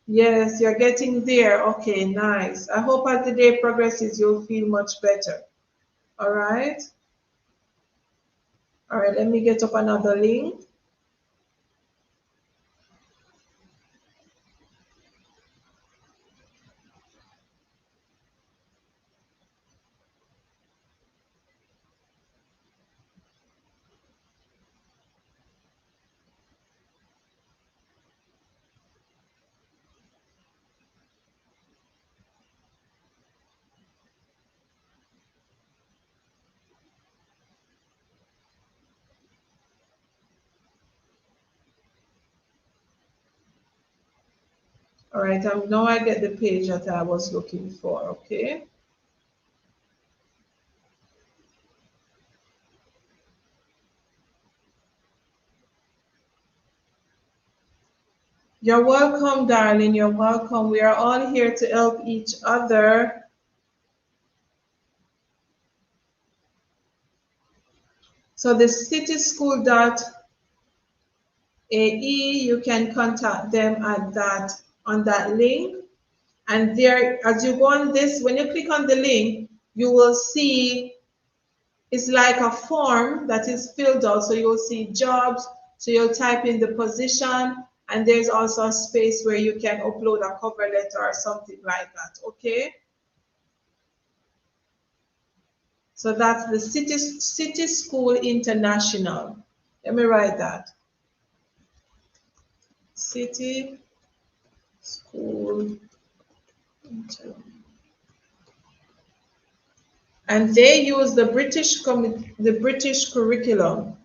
Yes, you're getting there. Okay, nice. I hope as the day progresses, you'll feel much better. All right. All right, let me get up another link. All right, now I get the page that I was looking for, okay? You're welcome, darling. You're welcome. We are all here to help each other. So the cityschool.ae, you can contact them at that on that link. And there, as you go on this, when you click on the link, you will see it's like a form that is filled out. So you'll see jobs. So you'll type in the position, and there's also a space where you can upload a cover letter or something like that. Okay. So that's the City School International. Let me write that. City School International. and they use the British curriculum.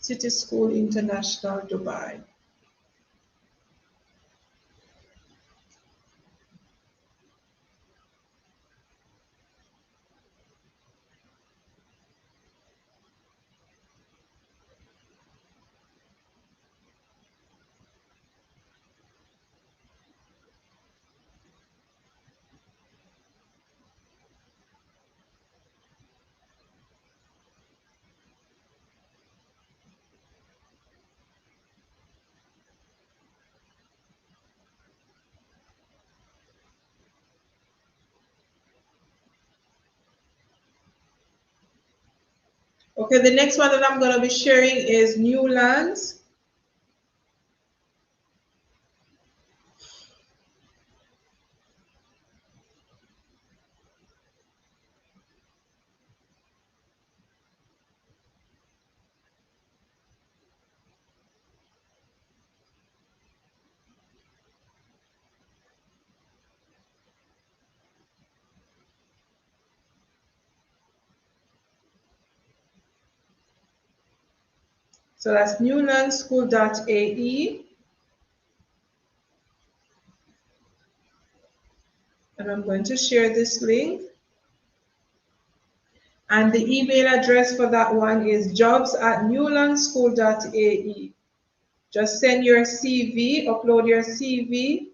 City School International, Dubai. Okay, the next one that I'm going to be sharing is Newlands. So that's newlandschool.ae. And I'm going to share this link. And the email address for that one is jobs@newlandschool.ae. Just send your CV, upload your CV.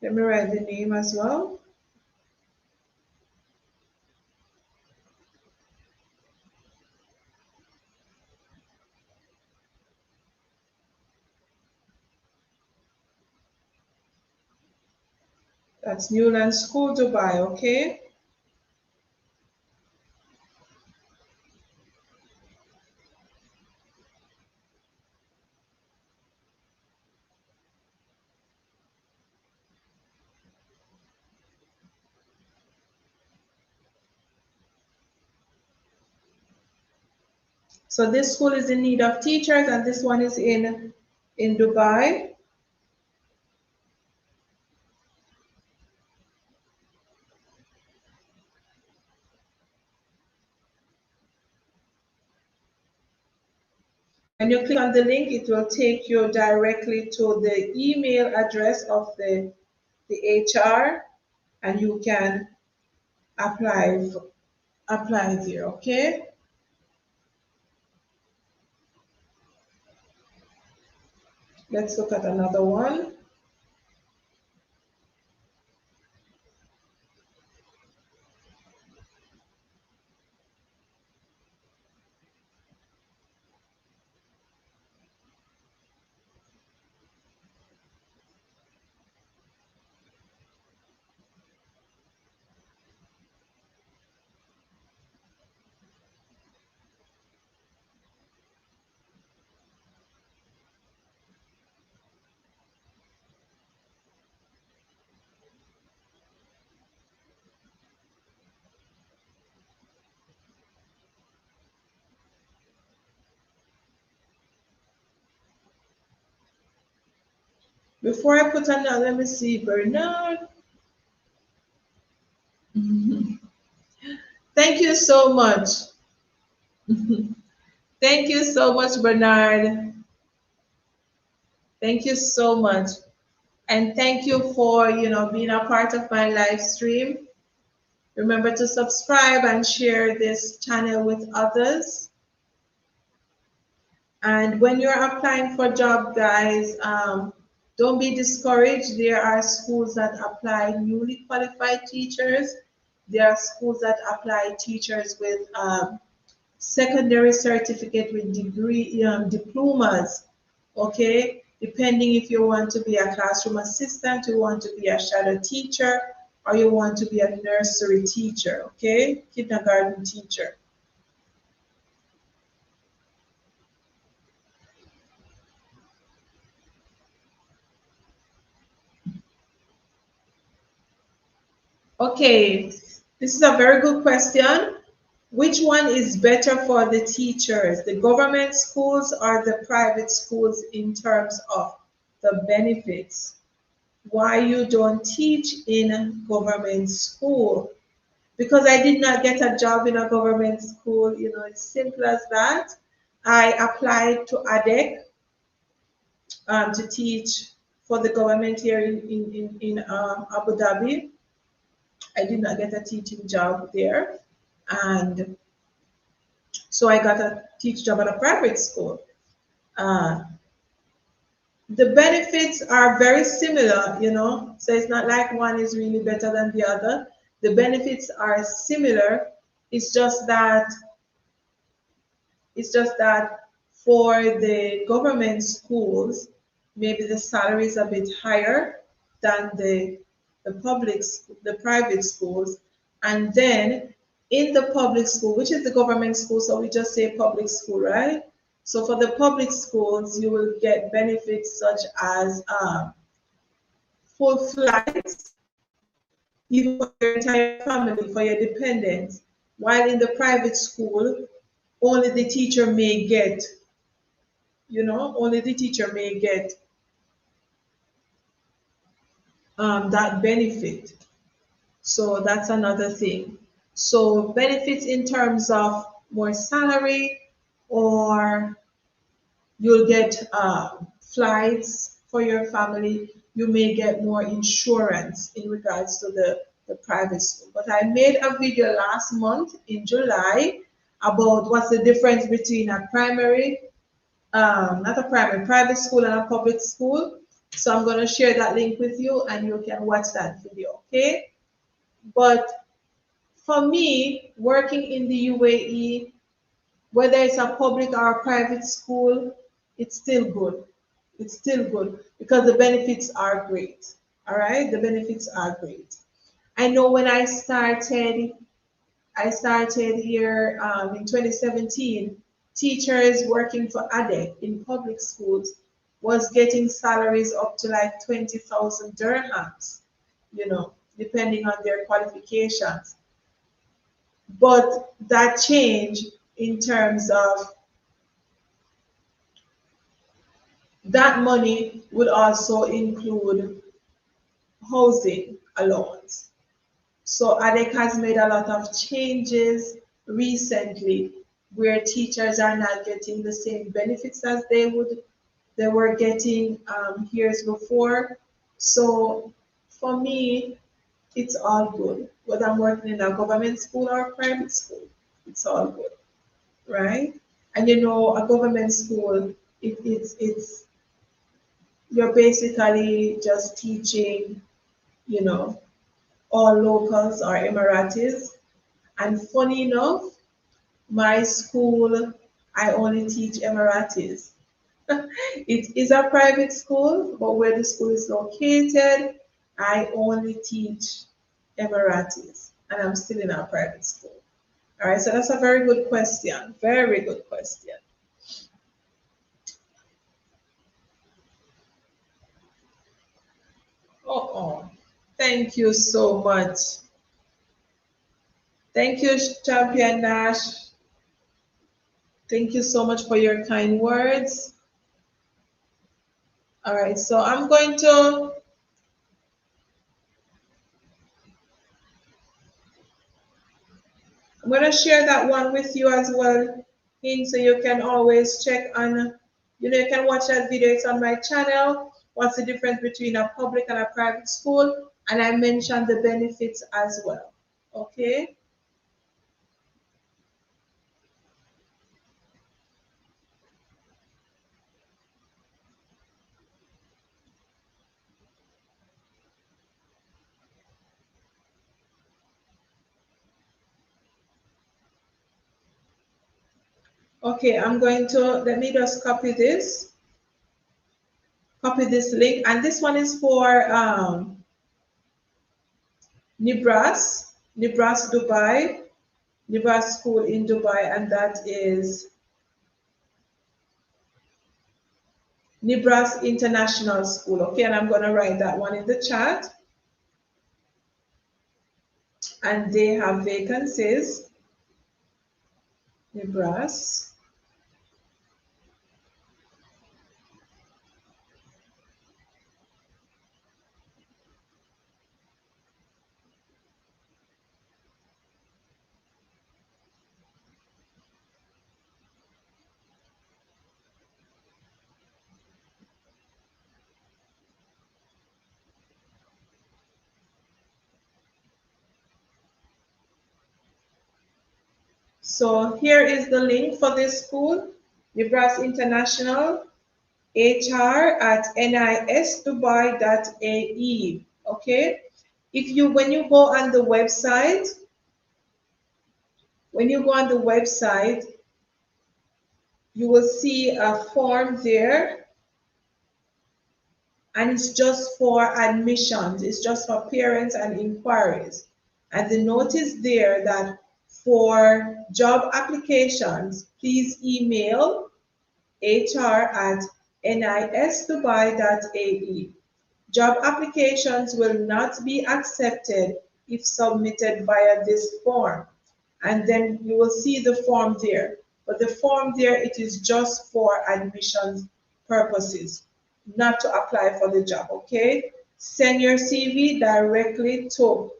Let me write the name as well. That's Newland School, Dubai, okay? So this school is in need of teachers, and this one is in Dubai. When you click on the link, it will take you directly to the email address of the HR, and you can apply apply there, okay? Let's look at another one. Before I put another, let me see, Bernard. Thank you so much. Thank you so much, Bernard. Thank you so much. And thank you for, being a part of my live stream. Remember to subscribe and share this channel with others. And when you're applying for job, guys, don't be discouraged. There are schools that apply newly qualified teachers. There are schools that apply teachers with secondary certificate with degree diplomas. Okay, depending if you want to be a classroom assistant, you want to be a shadow teacher, or you want to be a nursery teacher. Okay, kindergarten teacher. Okay, this is a very good question. Which one is better for the teachers, the government schools or the private schools in terms of the benefits, why you don't teach in government school. Because I did not get a job in a government school, it's simple as that. I applied to ADEC to teach for the government here in Abu Dhabi. I did not get a teaching job there. And so I got a teach job at a private school. Uh, the benefits are very similar, so it's not like one is really better than the other. The benefits are similar. It's just that It's just that for the government schools, maybe the salary is a bit higher than the private schools. And then in the public school, which is the government school, so we just say public school, right? So for the public schools, you will get benefits such as full flights, even for your entire family, for your dependents. While in the private school, only the teacher may get only the teacher may get that benefit. So that's another thing. So benefits in terms of more salary, or you'll get flights for your family. You may get more insurance in regards to the private school. But I made a video last month in July about what's the difference between a primary not a private school and a public school. So I'm going to share that link with you and you can watch that video, okay? But for me, working in the UAE, whether it's a public or a private school, it's still good. It's still good because the benefits are great. All right, the benefits are great. I know when I started here in 2017. Teachers working for ADEC in public schools was getting salaries up to like 20,000 dirhams, depending on their qualifications. But that changed in terms of that money would also include housing allowance. So ADEC has made a lot of changes recently where teachers are not getting the same benefits as they were getting years before. So for me, it's all good. Whether I'm working in a government school or a private school, it's all good, right? And a government school, it's you're basically just teaching, you know, all locals or Emiratis. And funny enough, my school, I only teach Emiratis. It is a private school, but where the school is located, I only teach Emiratis, and I'm still in a private school. All right, so that's a very good question. Very good question. Oh, thank you so much. Thank you, Champion Nash. Thank you so much for your kind words. All right, so I'm going to share that one with you as well, so you can always check on, you can watch that video. It's on my channel. What's the difference between a public and a private school? And I mentioned the benefits as well. Okay. Okay, let me just copy this link. And this one is for Nibras, Dubai, Nibras School in Dubai, and that is Nibras International School. Okay, and I'm going to write that one in the chat. And they have vacancies. Nibras. So here is the link for this school, Libras International, HR at nisdubai.ae. Okay. If you when you go on the website, when you go on the website, you will see a form there, and it's just for admissions. It's just for parents and inquiries. And the note is there that for job applications, please email HR at nisdubai.ae. Job applications will not be accepted if submitted via this form. And then you will see the form there. But the form there, it is just for admissions purposes, not to apply for the job, okay? Send your CV directly to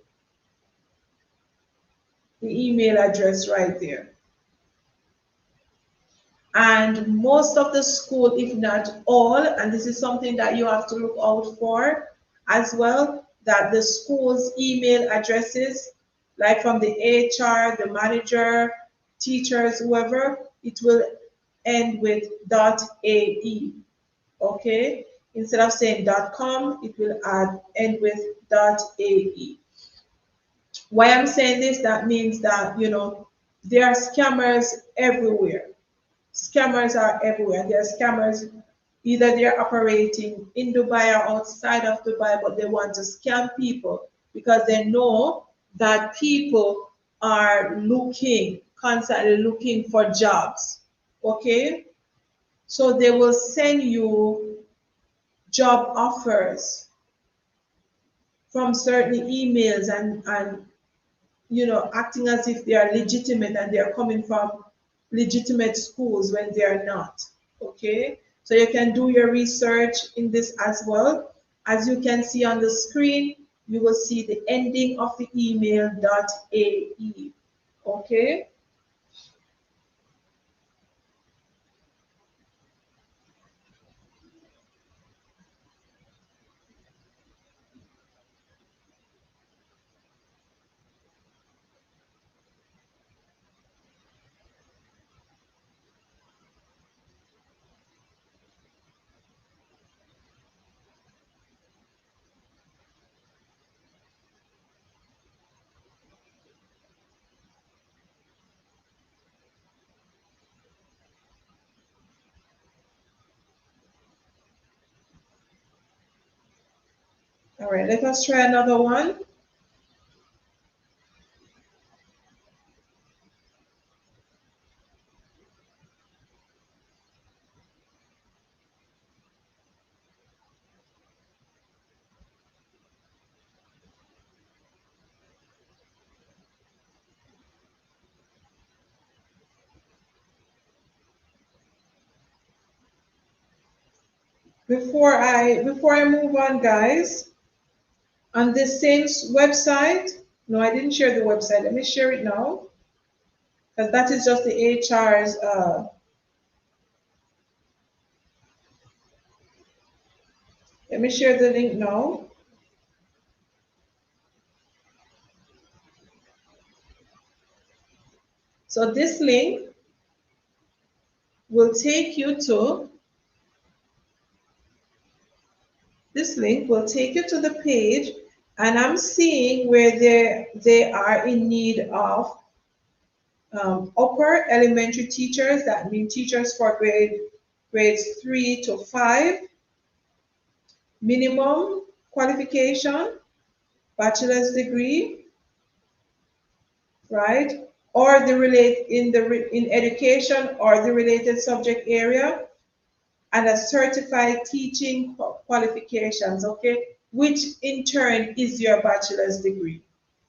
the email address right there. And most of the school, if not all, and this is something that you have to look out for as well, that the school's email addresses, like from the HR, the manager, teachers, whoever, it will end with .ae. Okay, instead of saying .com, it will end with .ae. Why I'm saying this, that means that there are scammers everywhere. Scammers are everywhere. There are scammers, either they're operating in Dubai or outside of Dubai, but they want to scam people because they know that people are constantly looking for jobs. Okay? So they will send you job offers from certain emails, and acting as if they are legitimate and they are coming from legitimate schools when they are not. Okay, so you can do your research in this as well. As you can see on the screen, you will see the ending of the email .ae. Okay, all right, let us try another one. Before I move on, guys, on this same website, no, I didn't share the website. Let me share it now, because that is just the HR's. Let me share the link now. So this link will take you to the page, and I'm seeing where they are in need of upper elementary teachers. That means teachers for grades 3 to 5, minimum qualification, bachelor's degree, right? Or the relate in education or the related subject area, and a certified teaching qualifications, okay, which in turn is your bachelor's degree,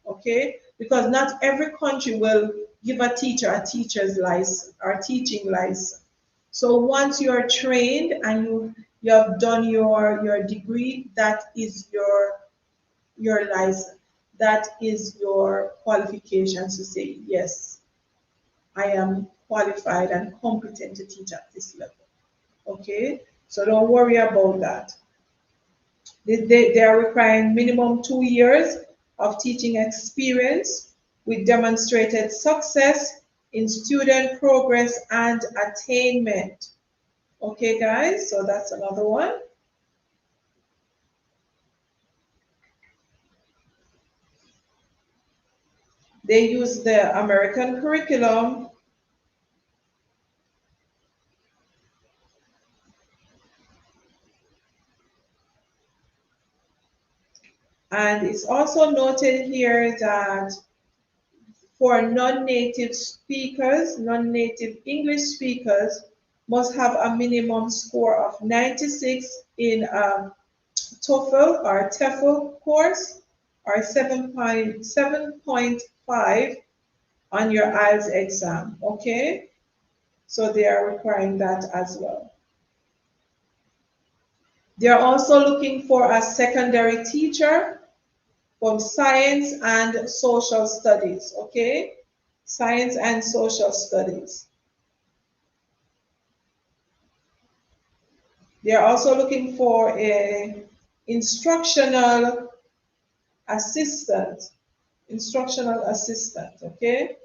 okay, because not every country will give a teacher a teacher's license or teaching license. So once you are trained and you have done your degree, that is your license, that is your qualifications to say, yes, I am qualified and competent to teach at this level. Okay, so don't worry about that. They are requiring minimum 2 years of teaching experience with demonstrated success in student progress and attainment. Okay, guys, so that's another one. They use the American curriculum, and it's also noted here that for non-native speakers, non-native English speakers must have a minimum score of 96 in TOEFL or TEFL course or 7.5 on your IELTS exam, okay? So they are requiring that as well. They are also looking for a secondary teacher from science and social studies, okay? Science and social studies. They are also looking for a instructional assistant, okay?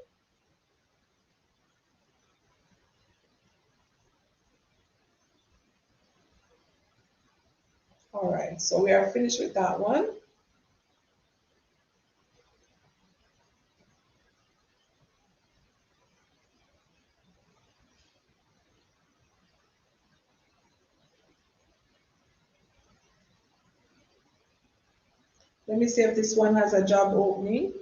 All right, so we are finished with that one. Let me see if this one has a job opening.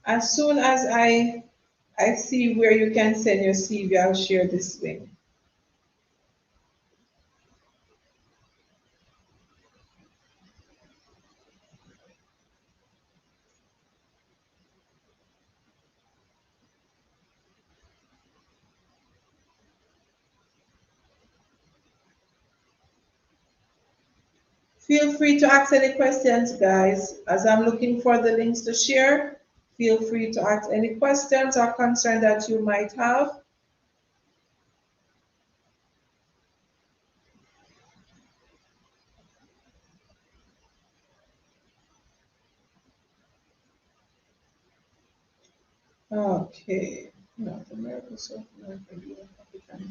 As soon as I see where you can send your CV, I'll share this link. Feel free to ask any questions, guys. As I'm looking for the links to share, feel free to ask any questions or concern that you might have. Okay. North America, South America, Europe, Africa.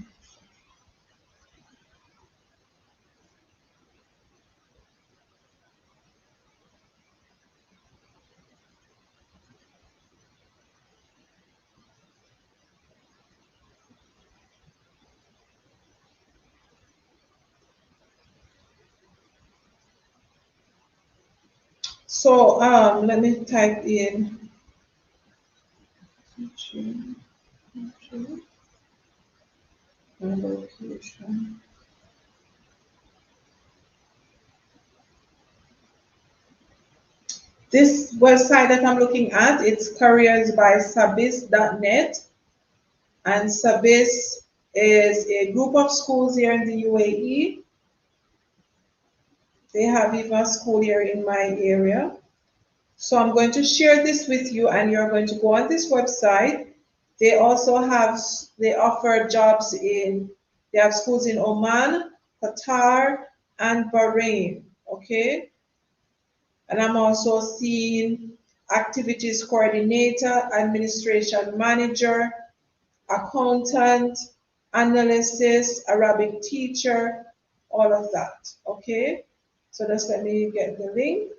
So let me type in teaching, and location. This website that I'm looking at, it's careers by sabis.net, and Sabis is a group of schools here in the UAE. They have even a school here in my area. So I'm going to share this with you, and you're going to go on this website. They also have, they offer jobs in, they have schools in Oman, Qatar, and Bahrain, okay? And I'm also seeing activities coordinator, administration manager, accountant, analysis, Arabic teacher, all of that, okay? So just let me get the link.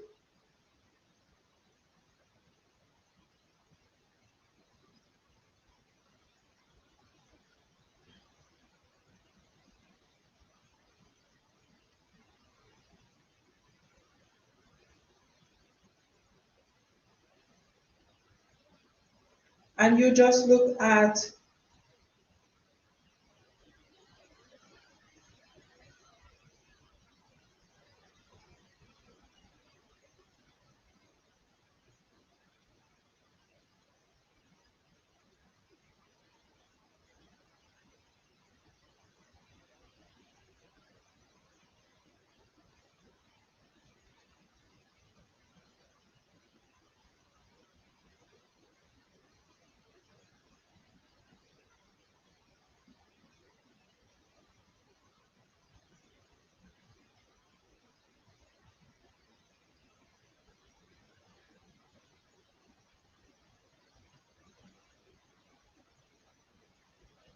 And you just look at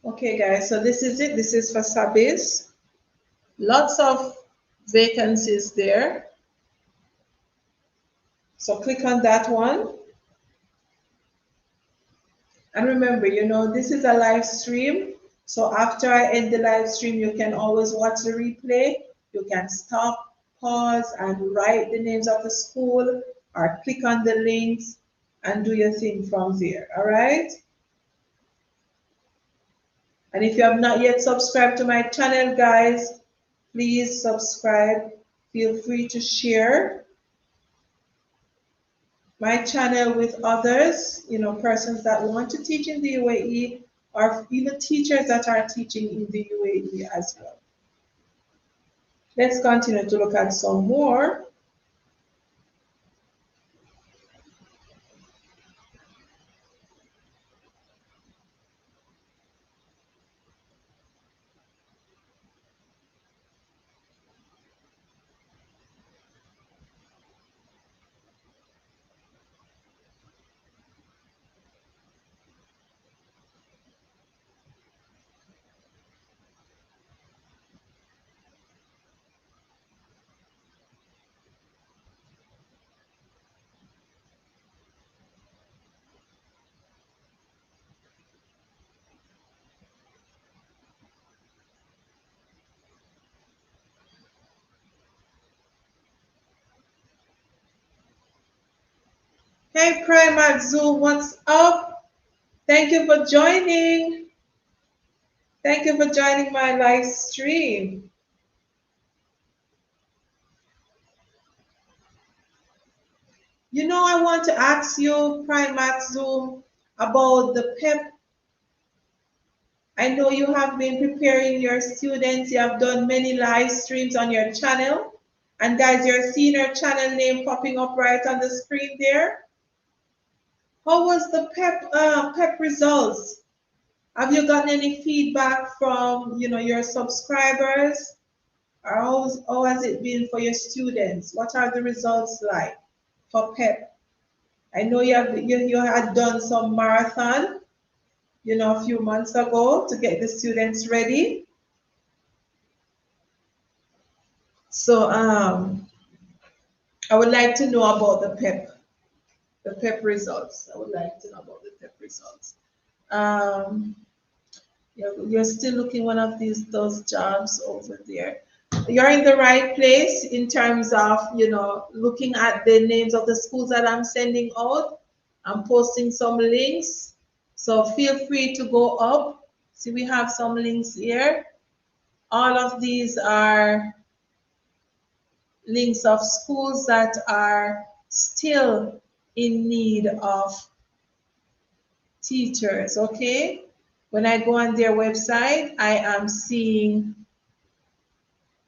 Okay, guys, so this is it. This is for Sabis. Lots of vacancies there. So click on that one. And remember, this is a live stream. So after I end the live stream, you can always watch the replay. You can stop, pause, and write the names of the school or click on the links and do your thing from there. All right? And if you have not yet subscribed to my channel, guys, please subscribe. Feel free to share my channel with others, persons that want to teach in the UAE or even teachers that are teaching in the UAE as well. Let's continue to look at some more. Hey, Primat Zoo, what's up? Thank you for joining. Thank you for joining my live stream. I want to ask you, Primat Zoo, about the PEP. I know you have been preparing your students. You have done many live streams on your channel. And guys, you're seeing your channel name popping up right on the screen there. How was the PEP results? Have you gotten any feedback from your subscribers? Or how has it been for your students? What are the results like for PEP? I know you had done some marathon, a few months ago to get the students ready. So I would like to know about the PEP results. I would like to know about the PEP results. Um, you're still looking one of those jobs over there. You're in the right place in terms of looking at the names of the schools that I'm sending out. I'm posting some links, so feel free to go up. See, we have some links here. All of these are links of schools that are still in need of teachers, okay? When I go on their website, I am seeing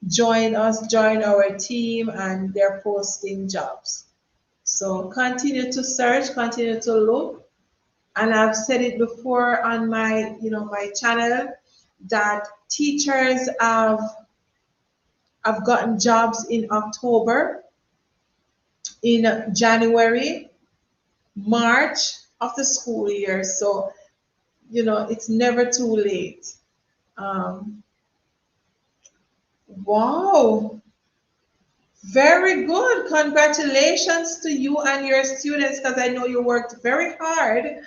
join us, join our team, and they're posting jobs. So continue to search, continue to look. And I've said it before on my channel that teachers have gotten jobs in October, in January, March of the school year. So, it's never too late. Um, wow, very good. Congratulations to you and your students because I know you worked very hard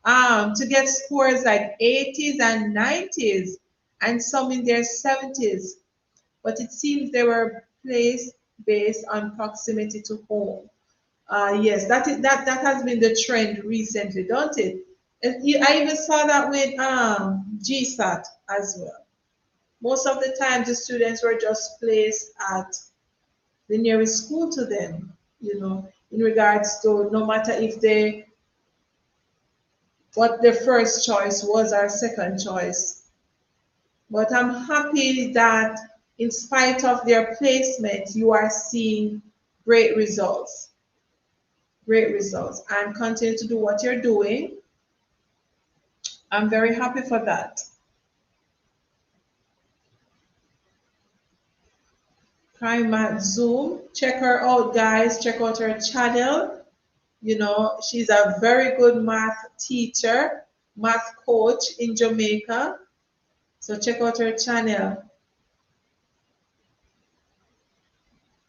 to get scores like 80s and 90s and some in their 70s. But it seems they were placed based on proximity to home. Yes, that has been the trend recently, don't it? I even saw that with GSAT as well. Most of the time, the students were just placed at the nearest school to them, in regards to no matter if what their first choice was or second choice. But I'm happy that in spite of their placement, you are seeing great results. Great results. And continue to do what you're doing. I'm very happy for that. Prima Zoom. Check her out, guys. Check out her channel. She's a very good math teacher, math coach in Jamaica. So check out her channel.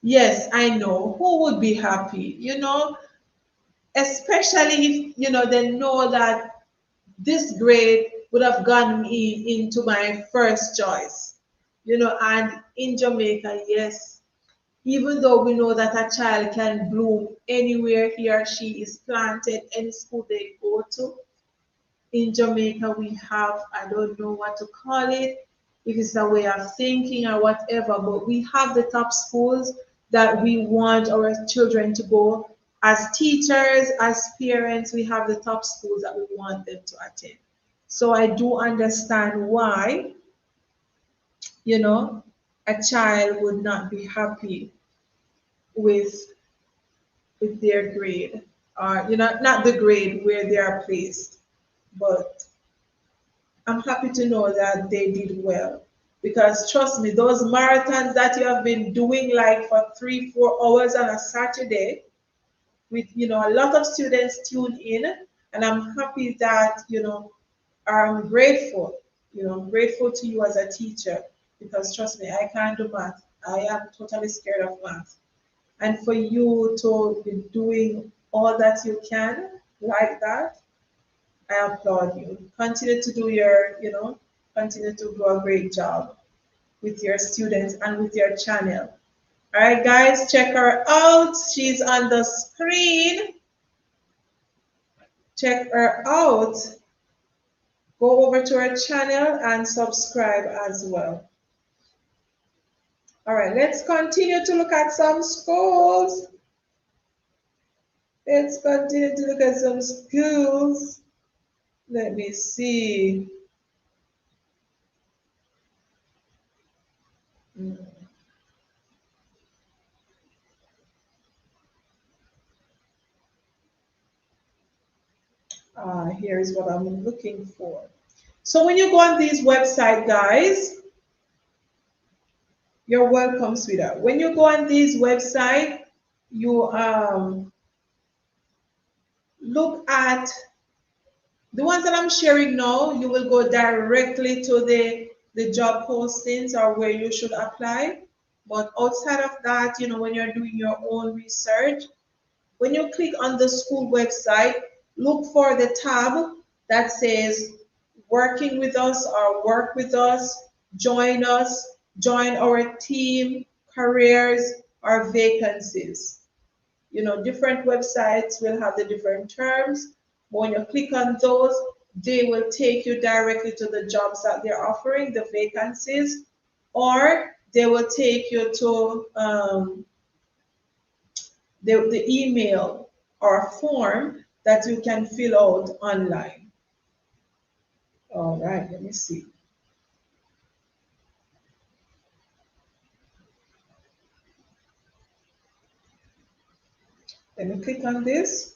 Yes, I know. Who would be happy? Especially if they know that this grade would have gotten me into my first choice. And in Jamaica, yes, even though we know that a child can bloom anywhere he or she is planted, any school they go to, in Jamaica we have, I don't know what to call it, if it's a way of thinking or whatever, but we have the top schools that we want our children to go. As teachers, as parents, we have the top schools that we want them to attend. So I do understand why, you know, a child would not be happy with their grade, or not the grade where they are placed, but I'm happy to know that they did well. Because trust me, those marathons that you have been doing like for 3, 4 hours on a Saturday, with a lot of students tuned in, and I'm happy that I'm grateful. I'm grateful to you as a teacher, because trust me, I can't do math. I am totally scared of math. And for you to be doing all that you can like that, I applaud you. Continue to do continue to do a great job with your students and with your channel. All right, guys, check her out. She's on the screen. Check her out. Go over to her channel and subscribe as well. All right, let's continue to look at some schools. Let's continue to look at some schools. Let me see. Mm. Here's what I'm looking for. So when you go on these website, guys, you're welcome, sweetheart. When you go on these website, you look at the ones that I'm sharing now. You will go directly to the job postings or where you should apply. But outside of that, when you're doing your own research, when you click on the school website, look for the tab that says working with us or work with us, join our team, careers, or vacancies. Different websites will have the different terms. When you click on those, they will take you directly to the jobs that they're offering, the vacancies, or they will take you to the email or form that you can fill out online. All right, let me see. Let me click on this.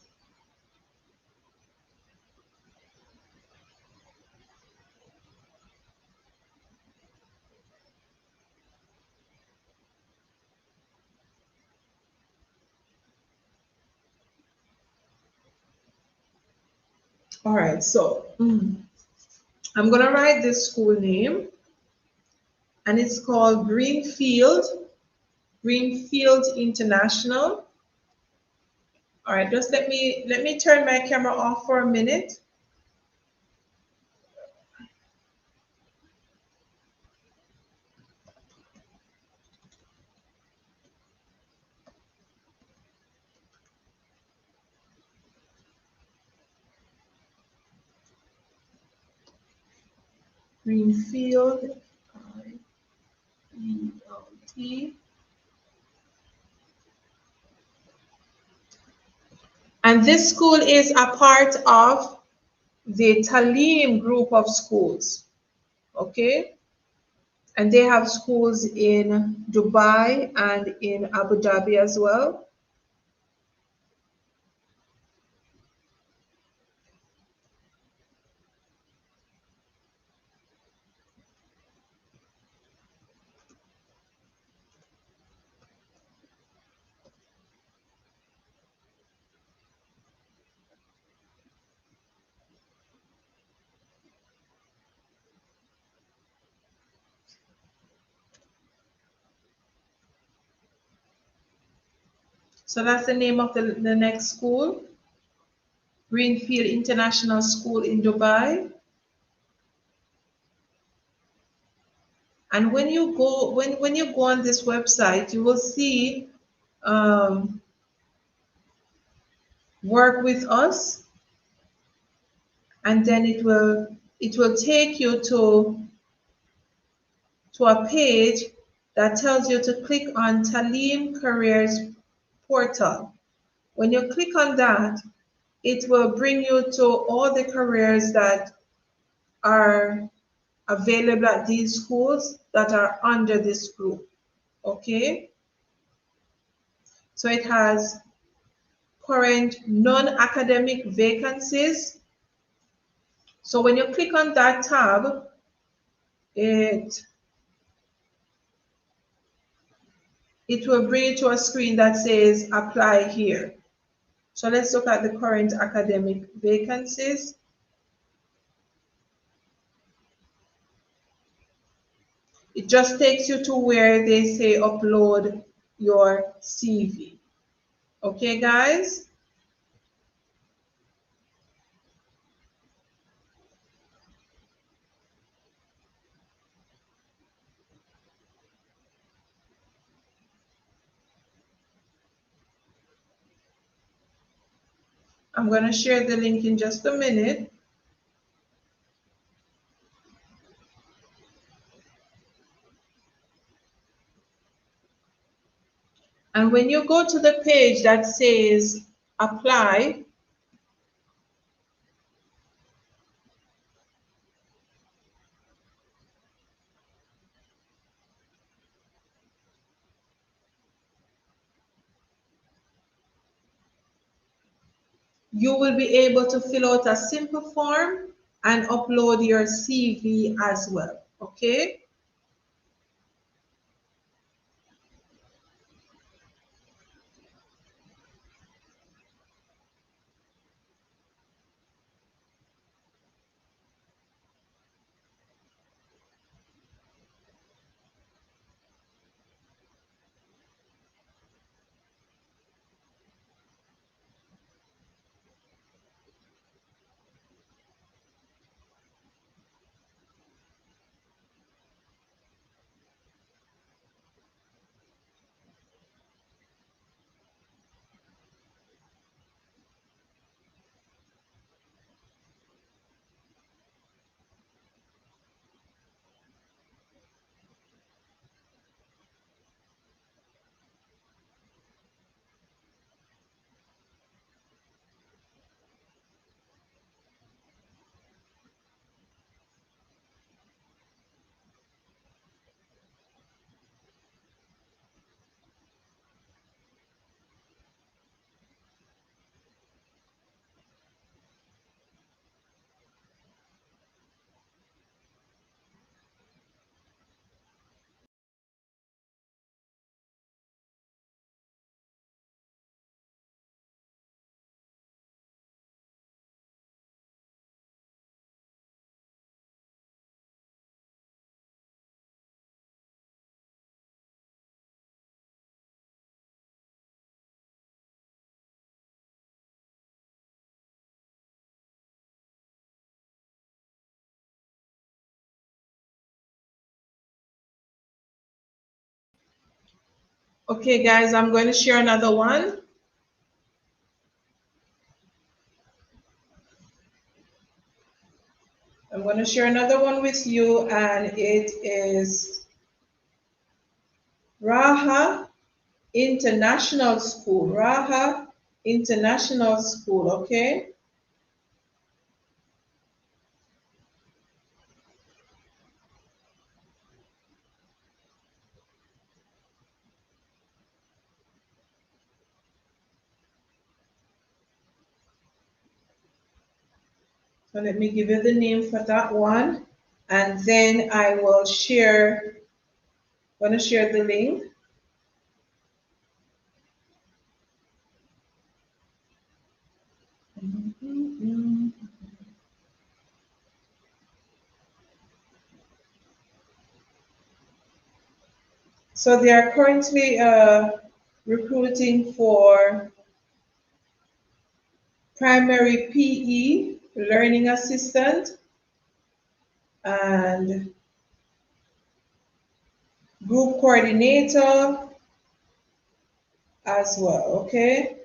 All right, so I'm gonna write this school name, and it's called Greenfield International. All right, just let me turn my camera off for a minute. Greenfield, I-E-L-T. And this school is a part of the Talim group of schools. Okay? And they have schools in Dubai and in Abu Dhabi as well. So that's the name of the next school, Greenfield International School in Dubai. And when you go on this website, you will see um, work with us, and then it will take you to a page that tells you to click on Talim Careers portal. When you click on that, it will bring you to all the careers that are available at these schools that are under this group. Okay? So it has current non-academic vacancies. So when you click on that tab, it will bring you to a screen that says apply here. So let's look at the current academic vacancies. It just takes you to where they say upload your CV. Okay, guys? I'm going to share the link in just a minute. And when you go to the page that says apply, you will be able to fill out a simple form and upload your CV as well. Okay? Okay, guys, I'm going to share another one. I'm going to share another one with you, and it is Raha International School. Raha International School, okay? So let me give you the name for that one, and then I will share, I'm going to share the link. So they are currently recruiting for primary PE, learning assistant, and group coordinator as well, okay?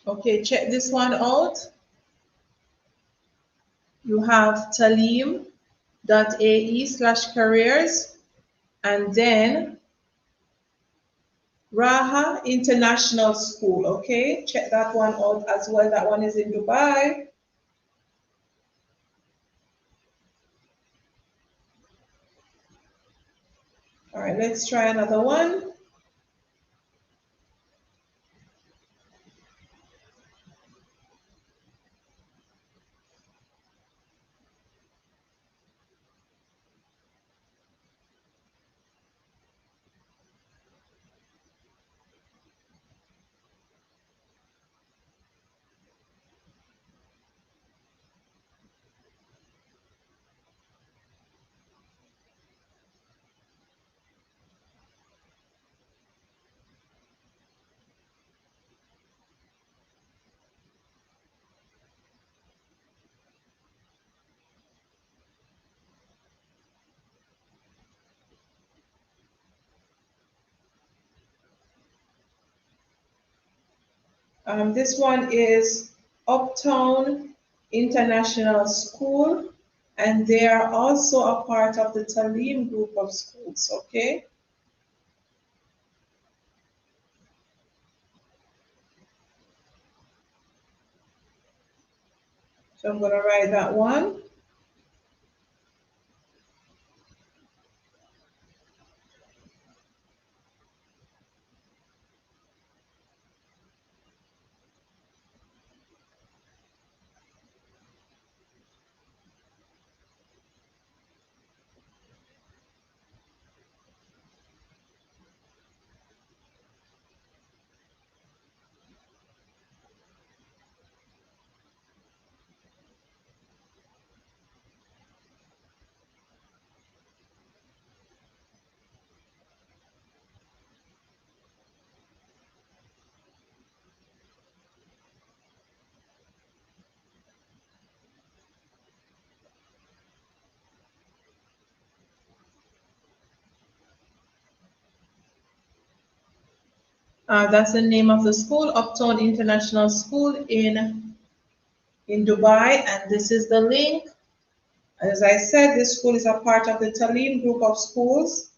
Okay, check this one out. You have talim.ae/careers, and then Raha International School, okay? Check that one out as well. That one is in Dubai. All right, let's try another one. This one is Uptown International School, and they are also a part of the Talim group of schools, okay? So I'm going to write that one. That's the name of the school, Uptown International School in Dubai, and this is the link. As I said, this school is a part of the Talim group of schools.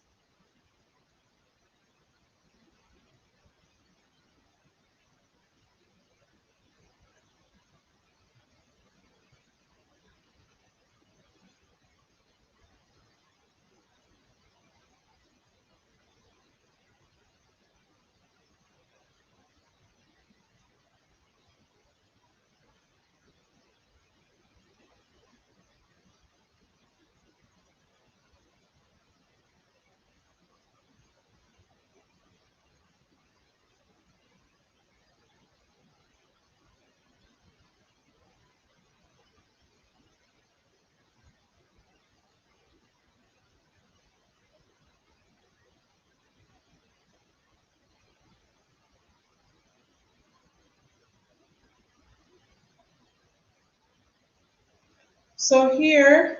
So here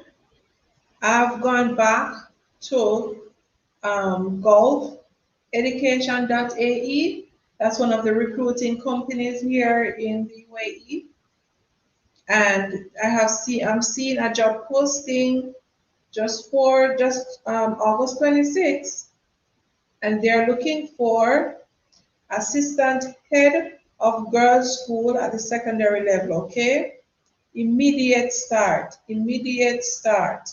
I've gone back to Gulf Education.ae. That's one of the recruiting companies here in the UAE. And I'm seeing a job posting just for August 26th, and they're looking for assistant head of girls school at the secondary level. Okay, immediate start, immediate start.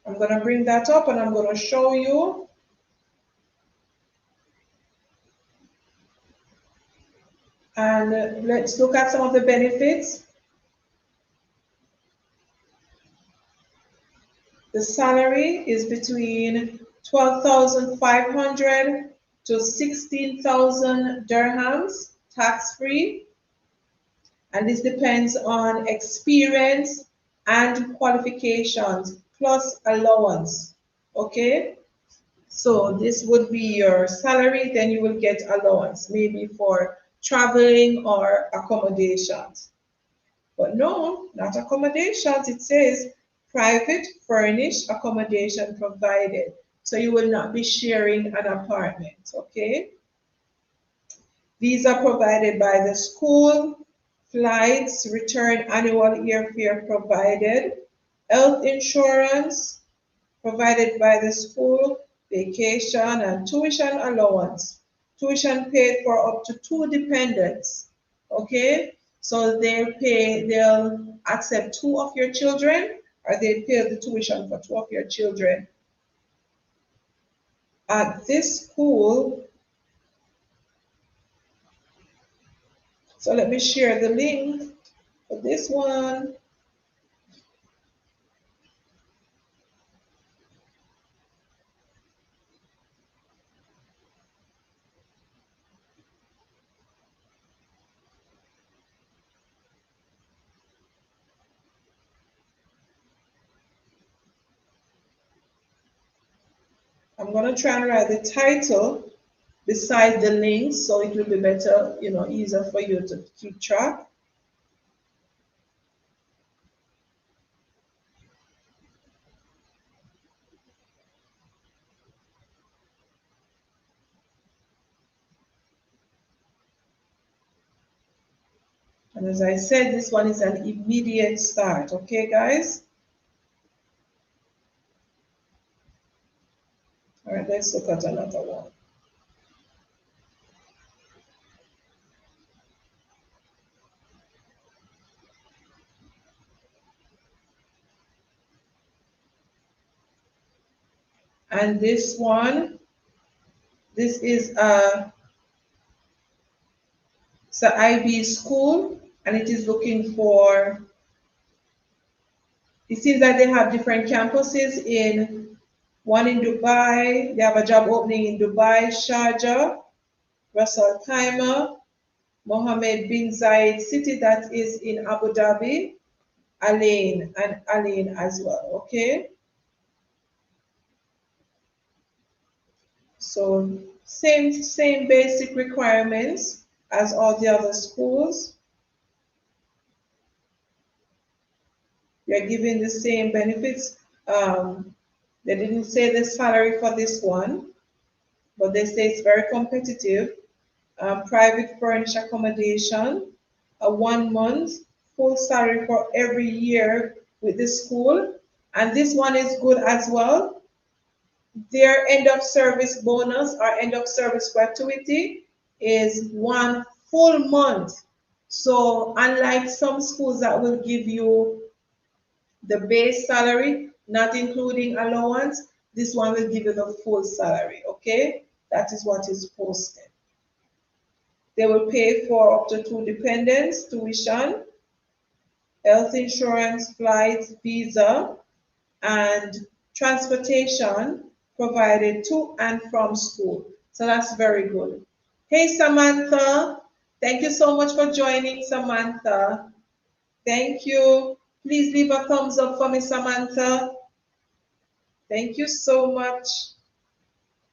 I'm going to bring that up and I'm going to show you. And let's look at some of the benefits. The salary is between 12,500 to 16,000 dirhams, tax-free. And this depends on experience and qualifications, plus allowance. Okay? So this would be your salary, then you will get allowance, maybe for traveling or accommodations. But no, not accommodations. It says private furnished accommodation provided. So you will not be sharing an apartment, okay? These are provided by the school, flights, return annual airfare provided, health insurance provided by the school, vacation and tuition allowance. Tuition paid for up to 2 dependents. Okay? So they'll accept 2 of your children, or they pay the tuition for 2 of your children. At this school, so let me share the link for this one. I'm going to try and write the title beside the links so it will be better, easier for you to keep track. And as I said, this one is an immediate start. Okay, guys? All right, let's look at another one. And this one, this is it's an IB school, and it is looking for, it seems that they have different campuses one in Dubai. They have a job opening in Dubai, Sharjah, Ras Al Khaimah, Mohammed bin Zayed City, that is in Abu Dhabi, Alain, and Alain as well. Okay? So same basic requirements as all the other schools. You're given the same benefits. They didn't say the salary for this one, but they say it's very competitive. Private furnished accommodation, a 1 month full salary for every year with the school. And this one is good as well. Their end of service bonus or end of service gratuity is 1 full month. So unlike some schools that will give you the base salary, not including allowance, this one will give you the full salary, okay? That is what is posted. They will pay for up to 2 dependents, tuition, health insurance, flights, visa, and transportation provided to and from school. So that's very good. Hey, Samantha. Thank you so much for joining, Samantha. Thank you. Please leave a thumbs up for me, Samantha. Thank you so much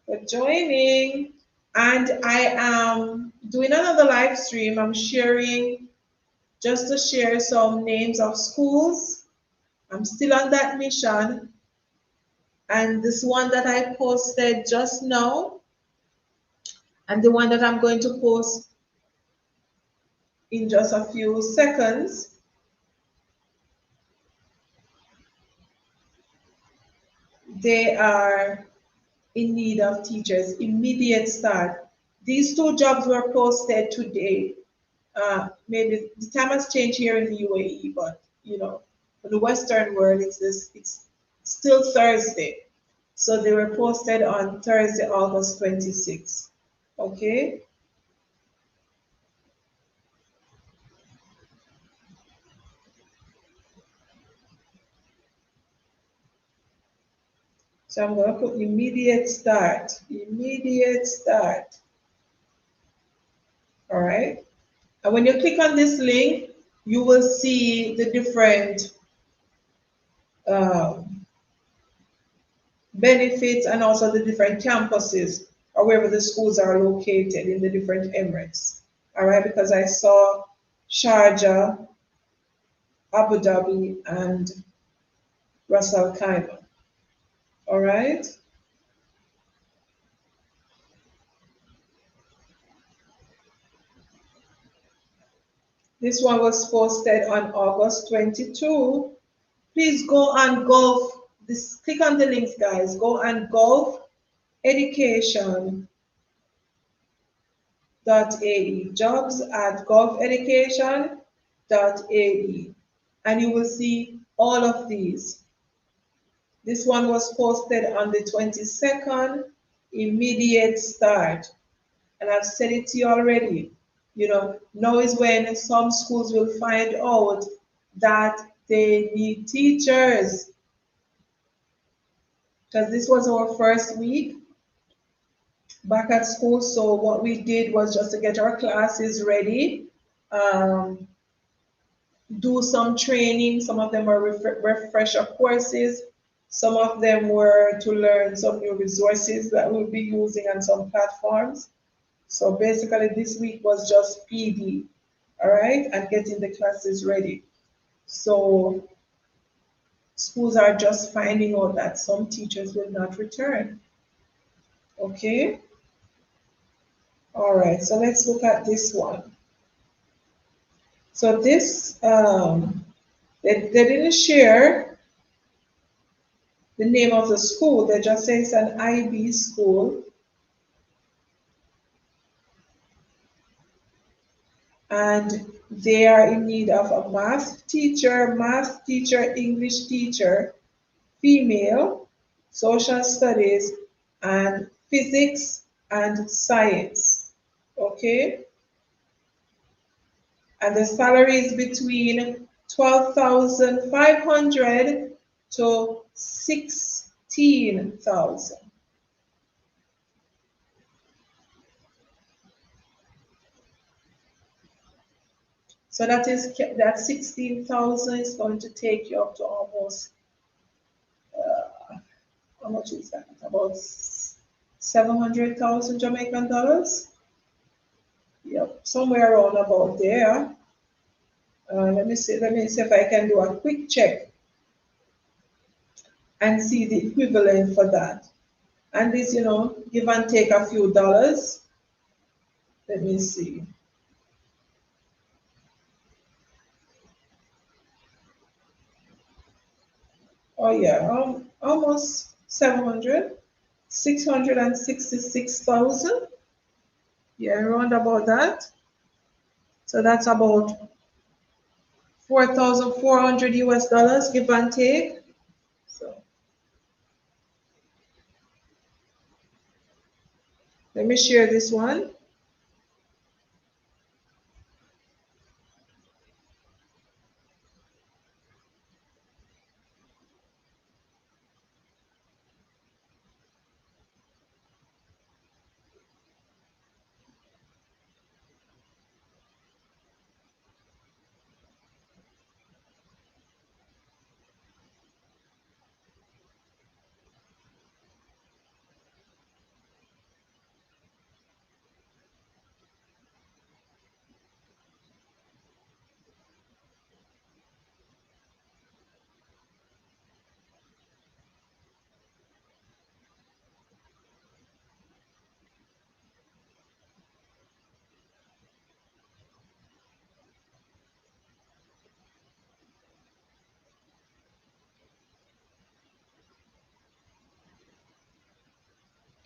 for joining. And I am doing another live stream. I'm sharing, just to share some names of schools. I'm still on that mission. And this one that I posted just now, and the one that I'm going to post in just a few seconds. They are in need of teachers, immediate start. These two jobs were posted today. Maybe the time has changed here in the UAE, but for the Western world, it's still Thursday. So they were posted on Thursday, August 26th. Okay. So I'm going to put immediate start. Immediate start. All right. And when you click on this link, you will see the different um, benefits and also the different campuses or wherever the schools are located in the different Emirates. All right. Because I saw Sharjah, Abu Dhabi, and Ras Al Khaimah. All right. This one was posted on August 22. Please go on Gulf. Click on the links, guys. Go on gulfeducation.ae. Jobs at gulfeducation.ae. And you will see all of these. This one was posted on the 22nd, immediate start. And I've said it to you already. Now is when some schools will find out that they need teachers. Because this was our first week back at school. So what we did was just to get our classes ready, um, do some training. Some of them were refresher courses. Some of them were to learn some new resources that we'll be using on some platforms. So basically, this week was just PD, all right, and getting the classes ready. So schools are just finding out that some teachers will not return. Okay. All right. So let's look at this one. So this, they didn't share the name of the school. They just say it's an IB school. And they are in need of a math teacher, English teacher, female, social studies, and physics and science. Okay? And the salary is between 12,500 to 16,000. So that 16,000 is going to take you up to almost how much is that? About 700,000 Jamaican dollars. Yep, somewhere around about there. Let me see. Let me see if I can do a quick check and see the equivalent for that. And this, give and take a few dollars. Let me see. Oh yeah, almost 700, 666,000. Yeah, around about that. So that's about 4,400 US dollars, give and take. So let me share this one.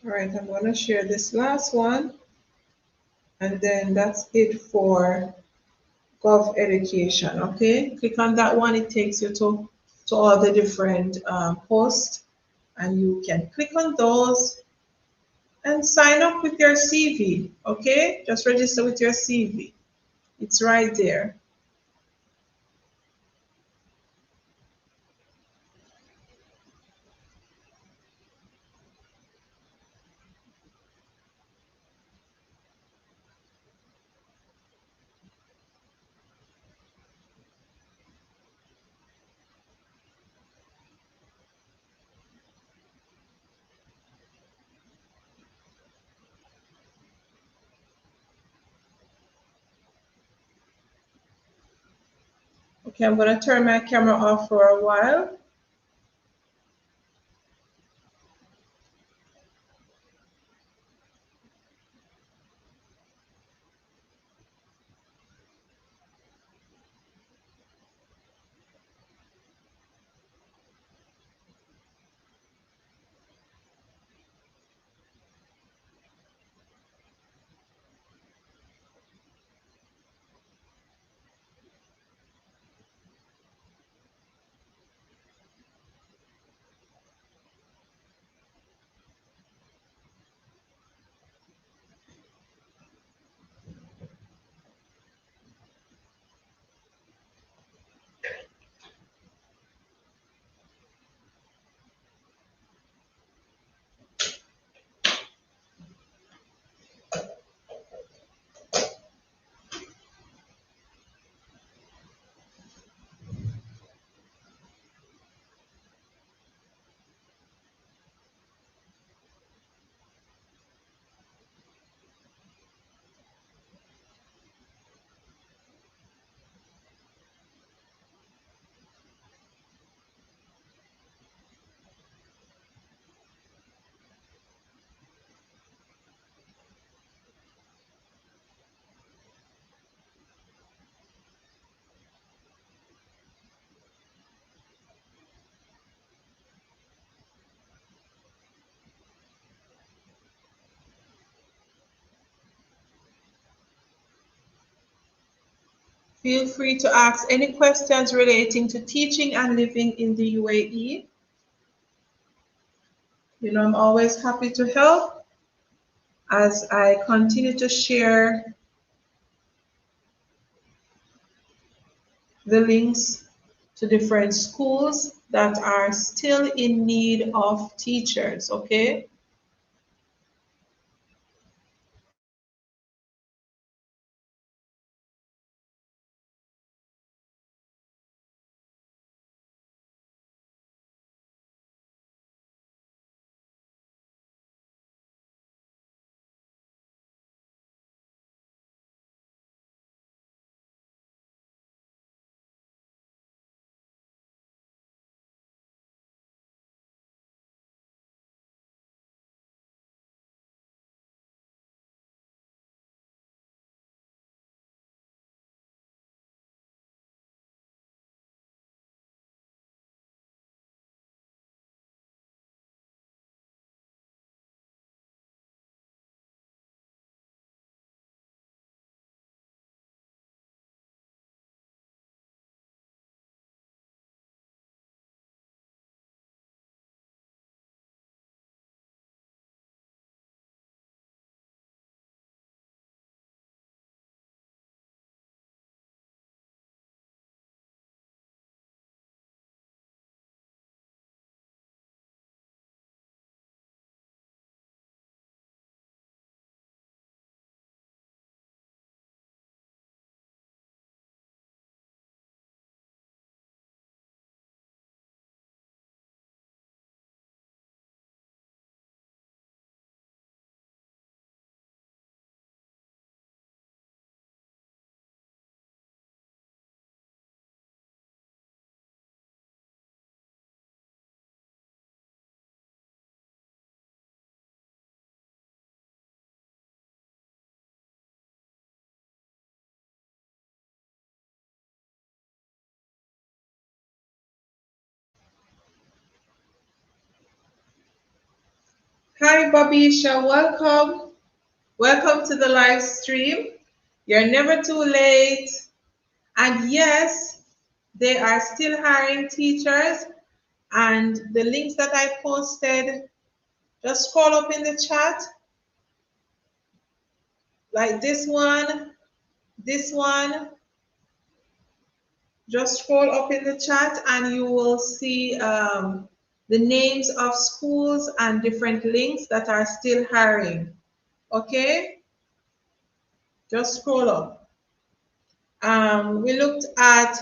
All right, I'm going to share this last one, and then that's it for Gov Education. Okay, click on that one. It takes you to all the different posts, and you can click on those and sign up with your CV. Okay, just register with your CV. It's right there. Okay, I'm going to turn my camera off for a while. Feel free to ask any questions relating to teaching and living in the UAE. You know, I'm always happy to help as I continue to share the links to different schools that are still in need of teachers, okay? Hi, Babisha. Welcome. Welcome to the live stream. You're never too late. And yes, they are still hiring teachers. And the links that I posted, just scroll up in the chat, like this one. Just scroll up in the chat and you will see the names of schools and different links that are still hiring. Okay, just scroll up. We looked at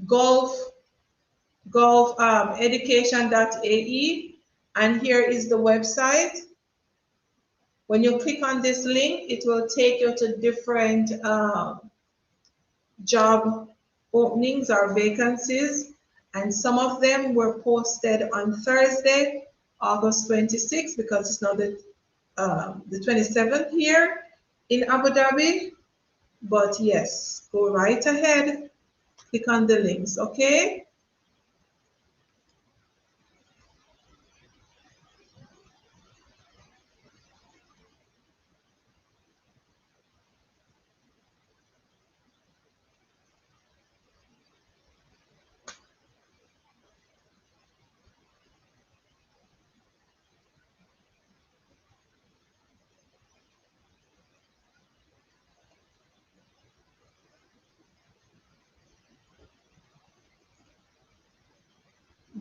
Gulf education.ae, and here is the website. When you click on this link, it will take you to different job openings or vacancies, and some of them were posted on Thursday, August 26th, because it's now the 27th here in Abu Dhabi. But yes, go right ahead, click on the links, okay?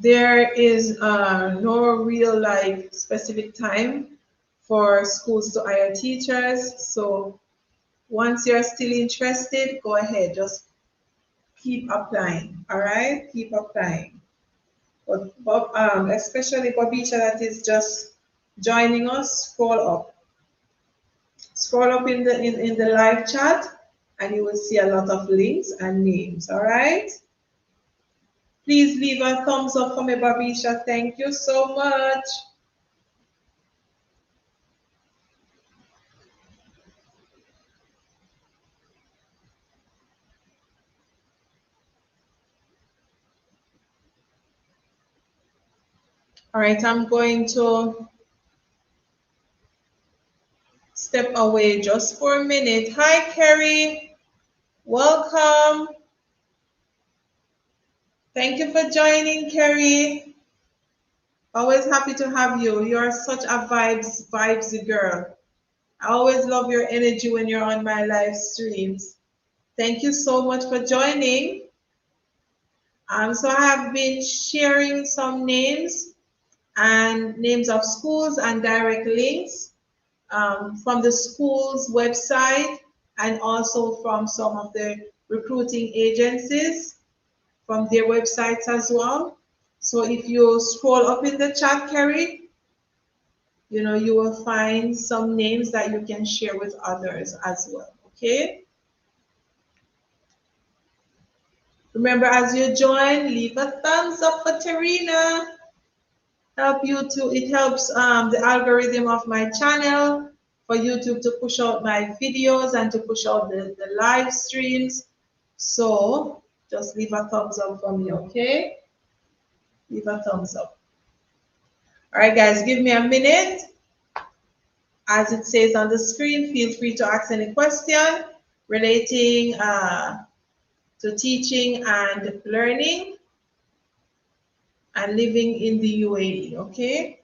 There is no real like specific time for schools to hire teachers. So once you're still interested, go ahead, just keep applying. All right, keep applying. But especially Bobisha that is just joining us, scroll up. Scroll up in the live chat and you will see a lot of links and names. All right. Please leave a thumbs up for me, Babisha. Thank you so much. All right, I'm going to step away just for a minute. Hi, Kerry. Welcome. Thank you for joining, Kerry. Always happy to have you. You're such a vibesy girl. I always love your energy when you're on my live streams. Thank you so much for joining. So I have been sharing some names and names of schools and direct links from the school's website and also from some of the recruiting agencies from their websites as well. So if you scroll up in the chat, Kerry, you will find some names that you can share with others as well. Okay. Remember, as you join, leave a thumbs up for Tarina. It helps the algorithm of my channel for YouTube to push out my videos and to push out the live streams. So just leave a thumbs up for me, okay? Leave a thumbs up. All right, guys, give me a minute. As it says on the screen, feel free to ask any question relating to teaching and learning and living in the UAE, okay?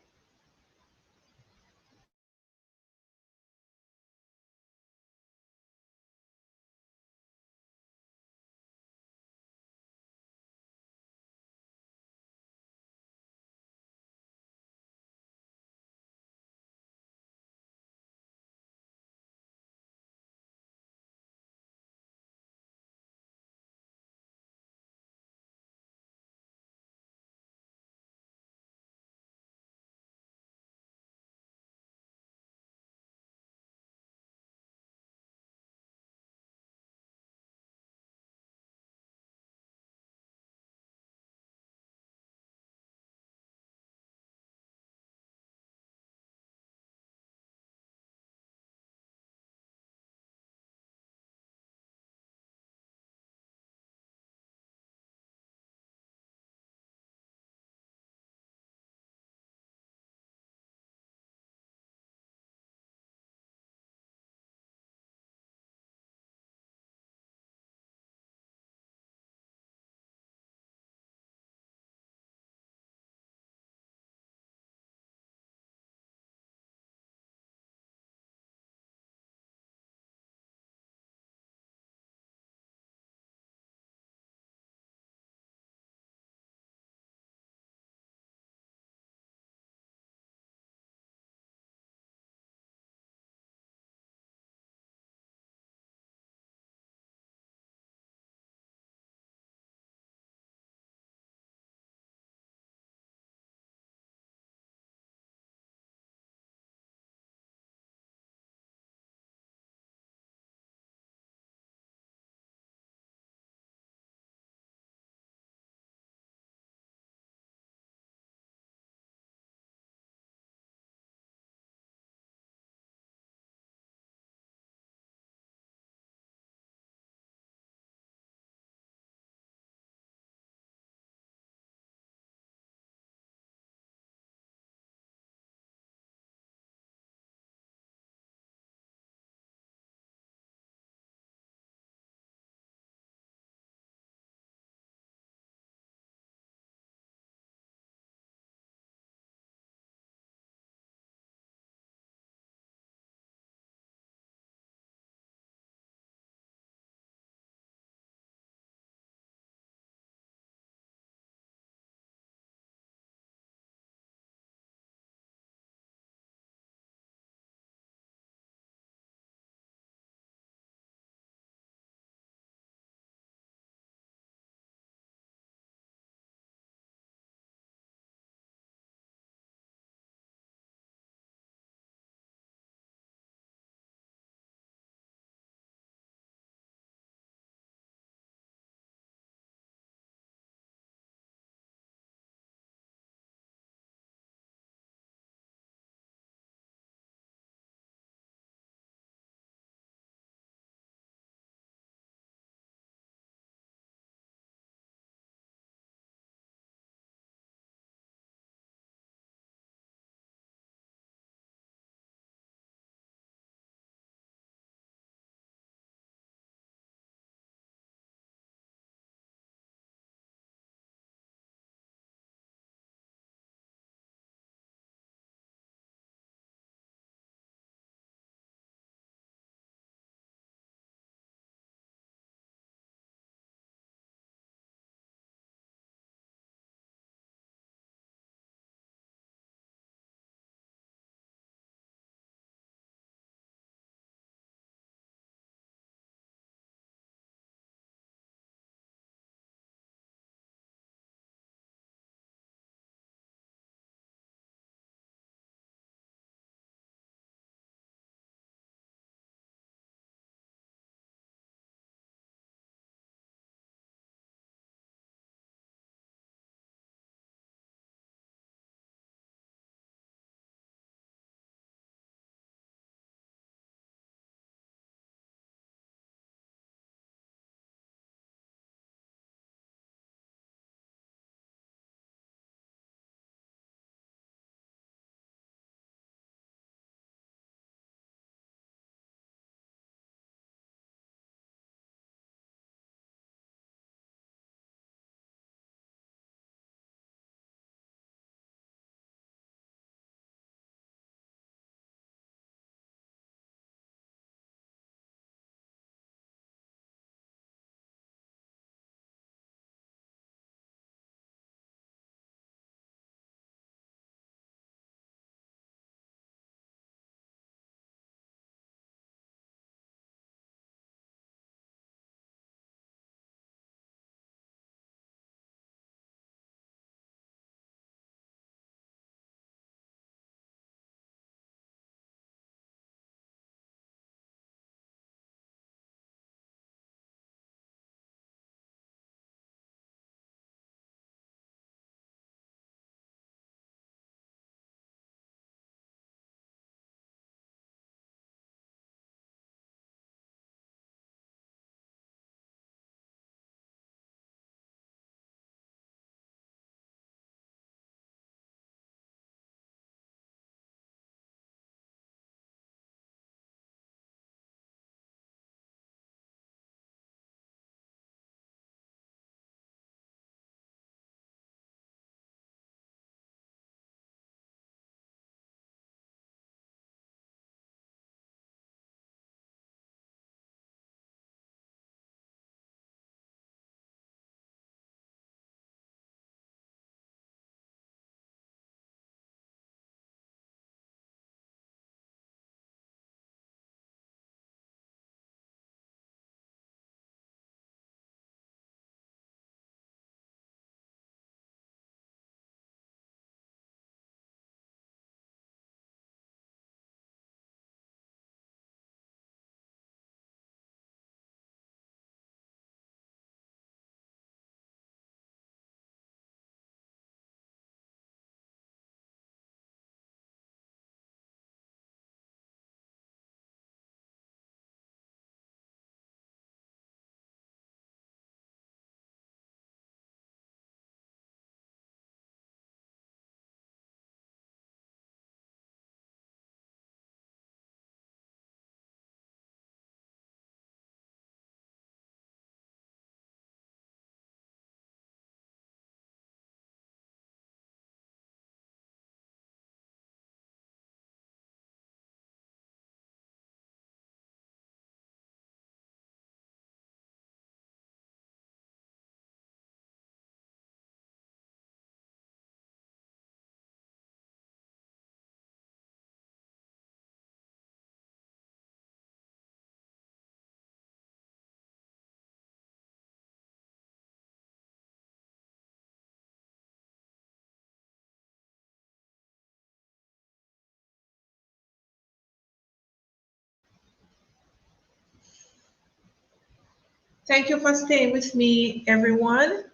Thank you for staying with me, everyone.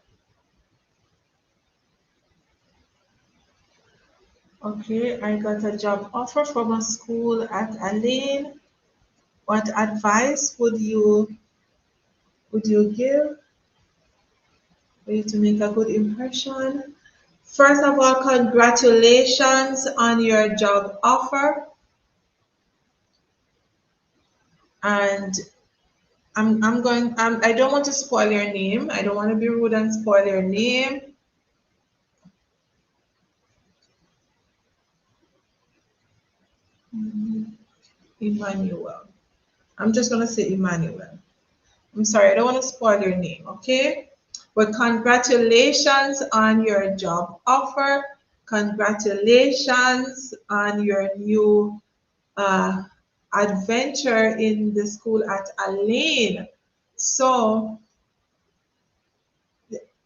Okay, I got a job offer from a school at Elaine. What advice would you give for you to make a good impression? First of all, congratulations on your job offer. And I don't want to spoil your name. I don't want to be rude and spoil your name. Mhm. Emmanuel. I'm just gonna say Emmanuel. I'm sorry, I don't want to spoil your name, okay? But congratulations on your job offer. Congratulations on your new uh, adventure in the school at Elaine. So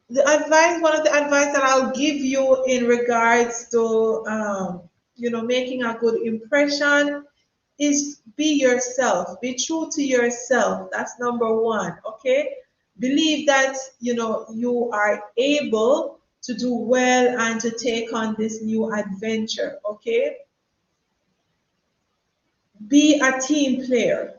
one of the advice that I'll give you in regards to, making a good impression is be yourself, be true to yourself. That's number one, okay? Believe that, you are able to do well and to take on this new adventure, okay? Be a team player.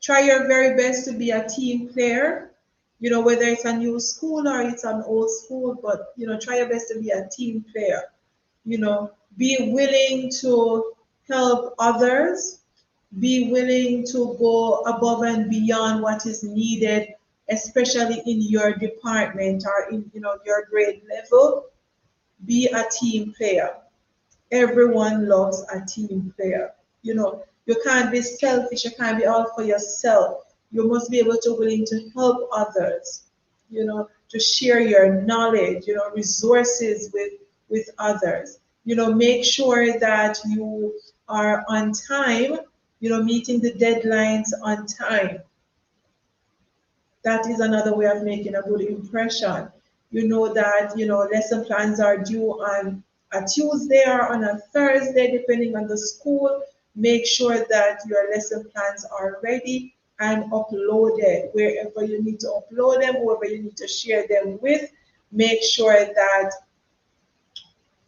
Try your very best to be a team player, whether it's a new school or it's an old school, but, try your best to be a team player. Be willing to help others, be willing to go above and beyond what is needed, especially in your department or in your grade level. Be a team player. Everyone loves a team player. You can't be selfish, you can't be all for yourself. You must be able to willing to help others, to share your knowledge, resources with others. Make sure that you are on time, meeting the deadlines on time. That is another way of making a good impression. You know that, lesson plans are due on a Tuesday or on a Thursday, depending on the school. Make sure that your lesson plans are ready and uploaded wherever you need to upload them, whoever you need to share them with. Make sure that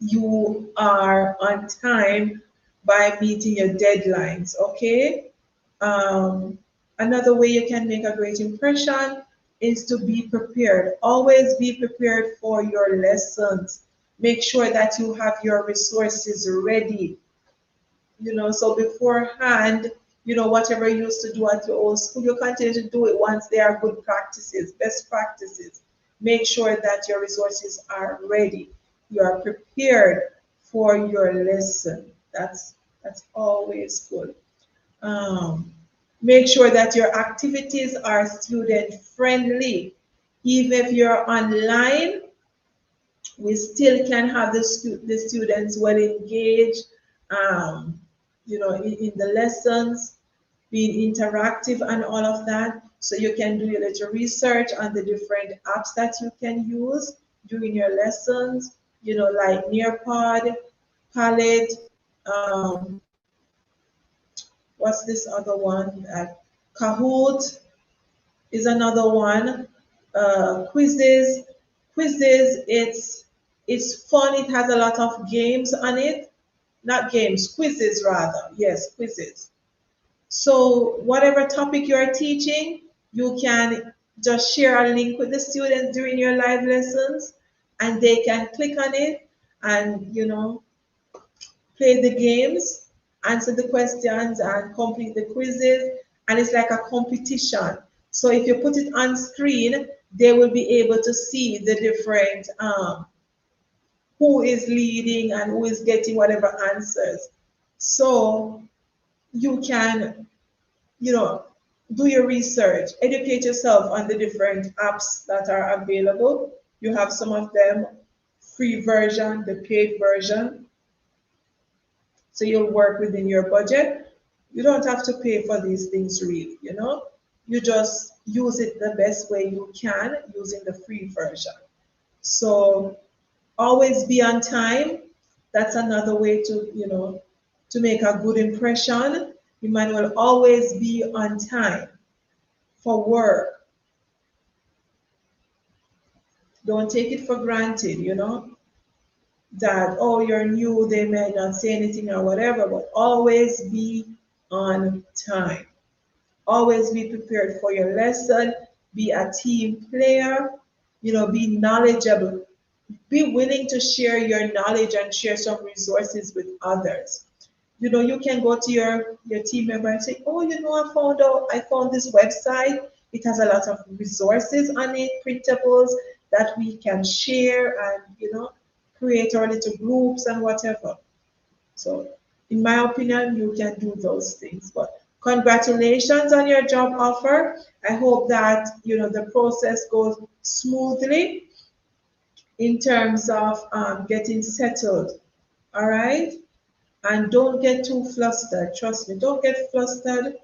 you are on time by meeting your deadlines, okay? Um, Another way you can make a great impression is to be prepared. Always be prepared for your lessons. Make sure that you have your resources ready. So beforehand, whatever you used to do at your old school, you continue to do it once they are good practices, best practices. Make sure that your resources are ready. You are prepared for your lesson. That's always good. Um, Make sure that your activities are student friendly. Even if you're online, we still can have the students well engaged, um, in the lessons, being interactive and all of that. So you can do a little research on the different apps that you can use during your lessons, like Nearpod, Palette, um, what's this other one? Kahoot is another one. Quizzes, it's fun. It has a lot of games on it. Not games, quizzes rather. Yes, quizzes. So whatever topic you are teaching, you can just share a link with the students during your live lessons, and they can click on it and play the games, answer the questions, and complete the quizzes. And it's like a competition. So if you put it on screen, they will be able to see the different who is leading and who is getting whatever answers. So you can, you know, do your research, educate yourself on the different apps that are available. You have some of them free version, the paid version. So you'll work within your budget. You don't have to pay for these things really. You just use it the best way you can using the free version. So always be on time. That's another way to make a good impression. Emmanuel, always be on time for work. Don't take it for granted, that, oh, you're new, they may not say anything or whatever, but always be on time. Always be prepared for your lesson. Be a team player. Be knowledgeable. Be willing to share your knowledge and share some resources with others. You can go to your team member and say, oh, I found this website. It has a lot of resources on it, printables that we can share and create our little groups and whatever. So, in my opinion, you can do those things. But congratulations on your job offer. I hope that the process goes smoothly in terms of getting settled. All right, and don't get too flustered. Trust me, don't get flustered.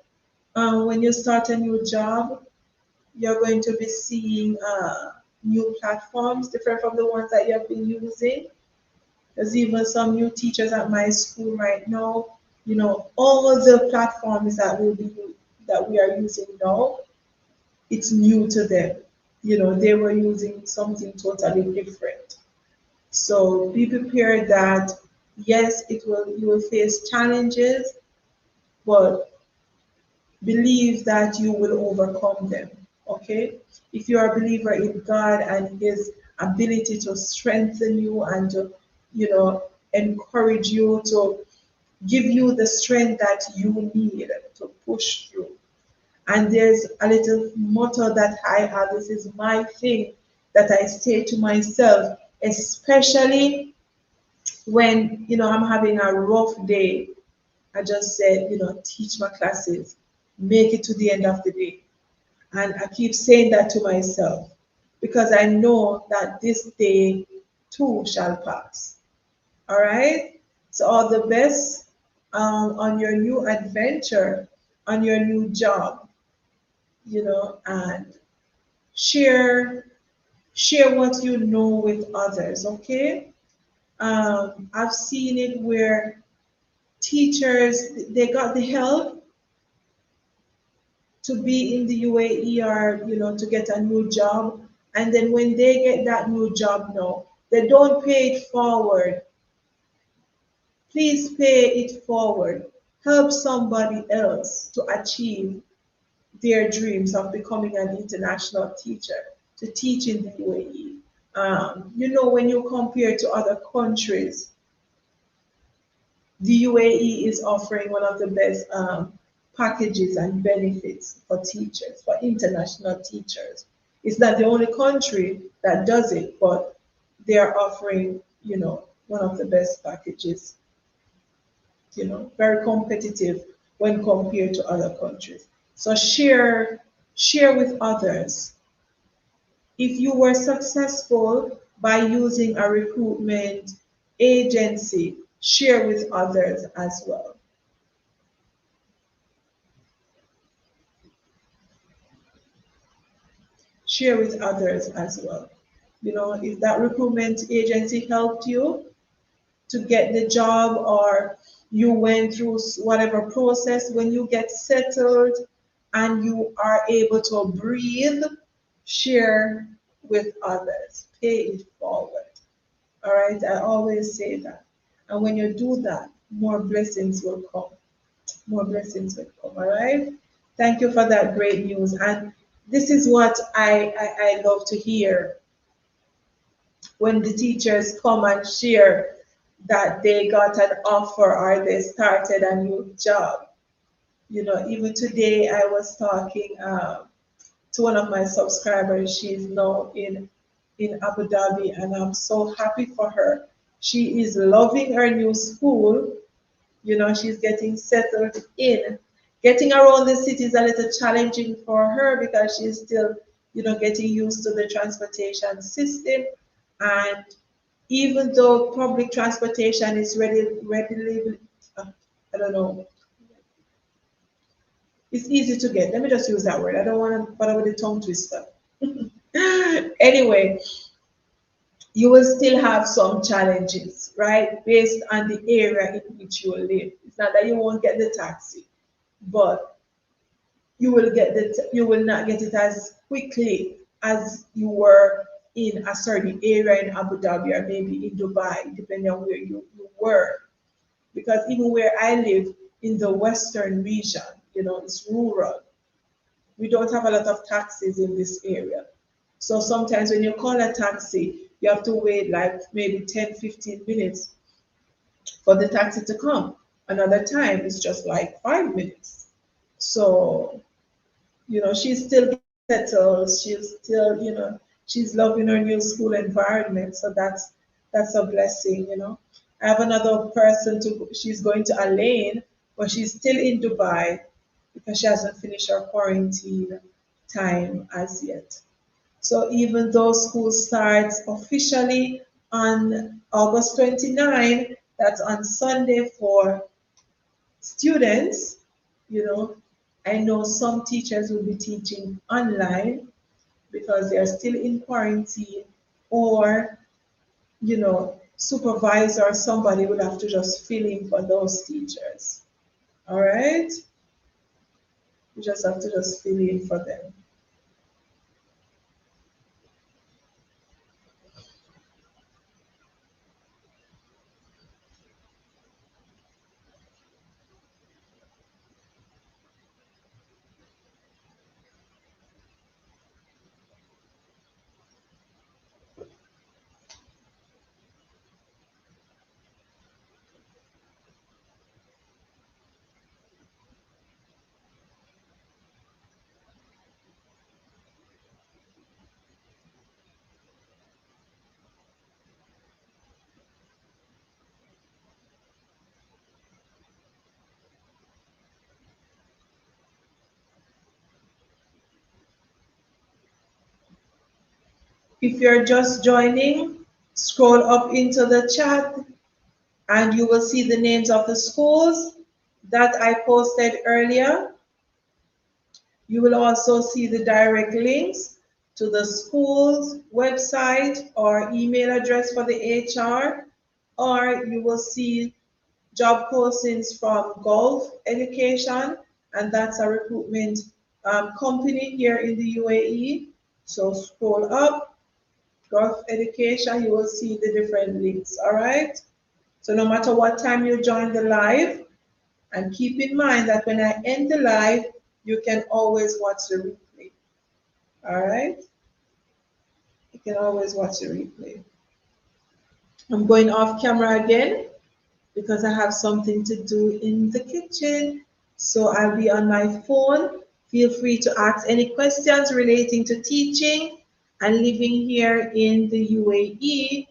When you start a new job, you're going to be seeing new platforms different from the ones that you have been using. There's even some new teachers at my school right now. All the platforms that we are using now, it's new to them. They were using something totally different. So be prepared that yes, you will face challenges, but believe that you will overcome them. Okay? If you are a believer in God and His ability to strengthen you and to, encourage you, to give you the strength that you need to push through. And there's a little motto that I have. This is my thing that I say to myself, especially when I'm having a rough day. I just said, teach my classes, make it to the end of the day. And I keep saying that to myself because I know that this day too shall pass. All right? So, all the best on your new adventure, on your new job, and share what you know with others, okay? I've seen it where teachers, they got the help to be in the UAE or to get a new job, and then when they get that new job now, they don't pay it forward. Please pay it forward. Help somebody else to achieve their dreams of becoming an international teacher, to teach in the UAE. When you compare to other countries, the UAE is offering one of the best packages and benefits for teachers, for international teachers. It's not the only country that does it, but they are offering, one of the best packages, very competitive when compared to other countries. So share with others. If you were successful by using a recruitment agency, share with others as well. Share with others as well. If that recruitment agency helped you to get the job or you went through whatever process, when you get settled and you are able to breathe, share with others, pay it forward. All right, I always say that. And when you do that, more blessings will come. More blessings will come. All right. Thank you for that great news. And this is what I love to hear when the teachers come and share that they got an offer or they started a new job. Even today I was talking to one of my subscribers. She's now in Abu Dhabi, and I'm so happy for her. She is loving her new school. She's getting settled in. Getting around the city is a little challenging for her because she's still, getting used to the transportation system. And even though public transportation is readily, I don't know, it's easy to get. Let me just use that word. I don't want to bother with the tongue twister. Anyway, you will still have some challenges, right? Based on the area in which you live. It's not that you won't get the taxi, but you will not get it as quickly as you were in a certain area in Abu Dhabi or maybe in Dubai, depending on where you were. Because even where I live in the western region, it's rural. We don't have a lot of taxis in this area. So sometimes when you call a taxi, you have to wait like maybe 10, 15 minutes for the taxi to come. Another time it's just like 5 minutes. So, she's still getting settled. She's still, she's loving her new school environment. So that's a blessing. I have another person she's going to Elaine, but she's still in Dubai because she hasn't finished her quarantine time as yet. So even though school starts officially on August 29, that's on Sunday for students, you know, I know some teachers will be teaching online because they are still in quarantine, or, supervisor or somebody would have to just fill in for those teachers. All right? You just have to just fill in for them. If you're just joining, scroll up into the chat and you will see the names of the schools that I posted earlier. You will also see the direct links to the school's website or email address for the HR, or you will see job postings from Gulf Education, and that's a recruitment company here in the UAE. So scroll up, Gulf Education, you will see the different links, all right? So no matter what time you join the live, and keep in mind that when I end the live, you can always watch the replay. All right? You can always watch the replay. I'm going off camera again because I have something to do in the kitchen. So I'll be on my phone. Feel free to ask any questions relating to teaching and living here in the UAE.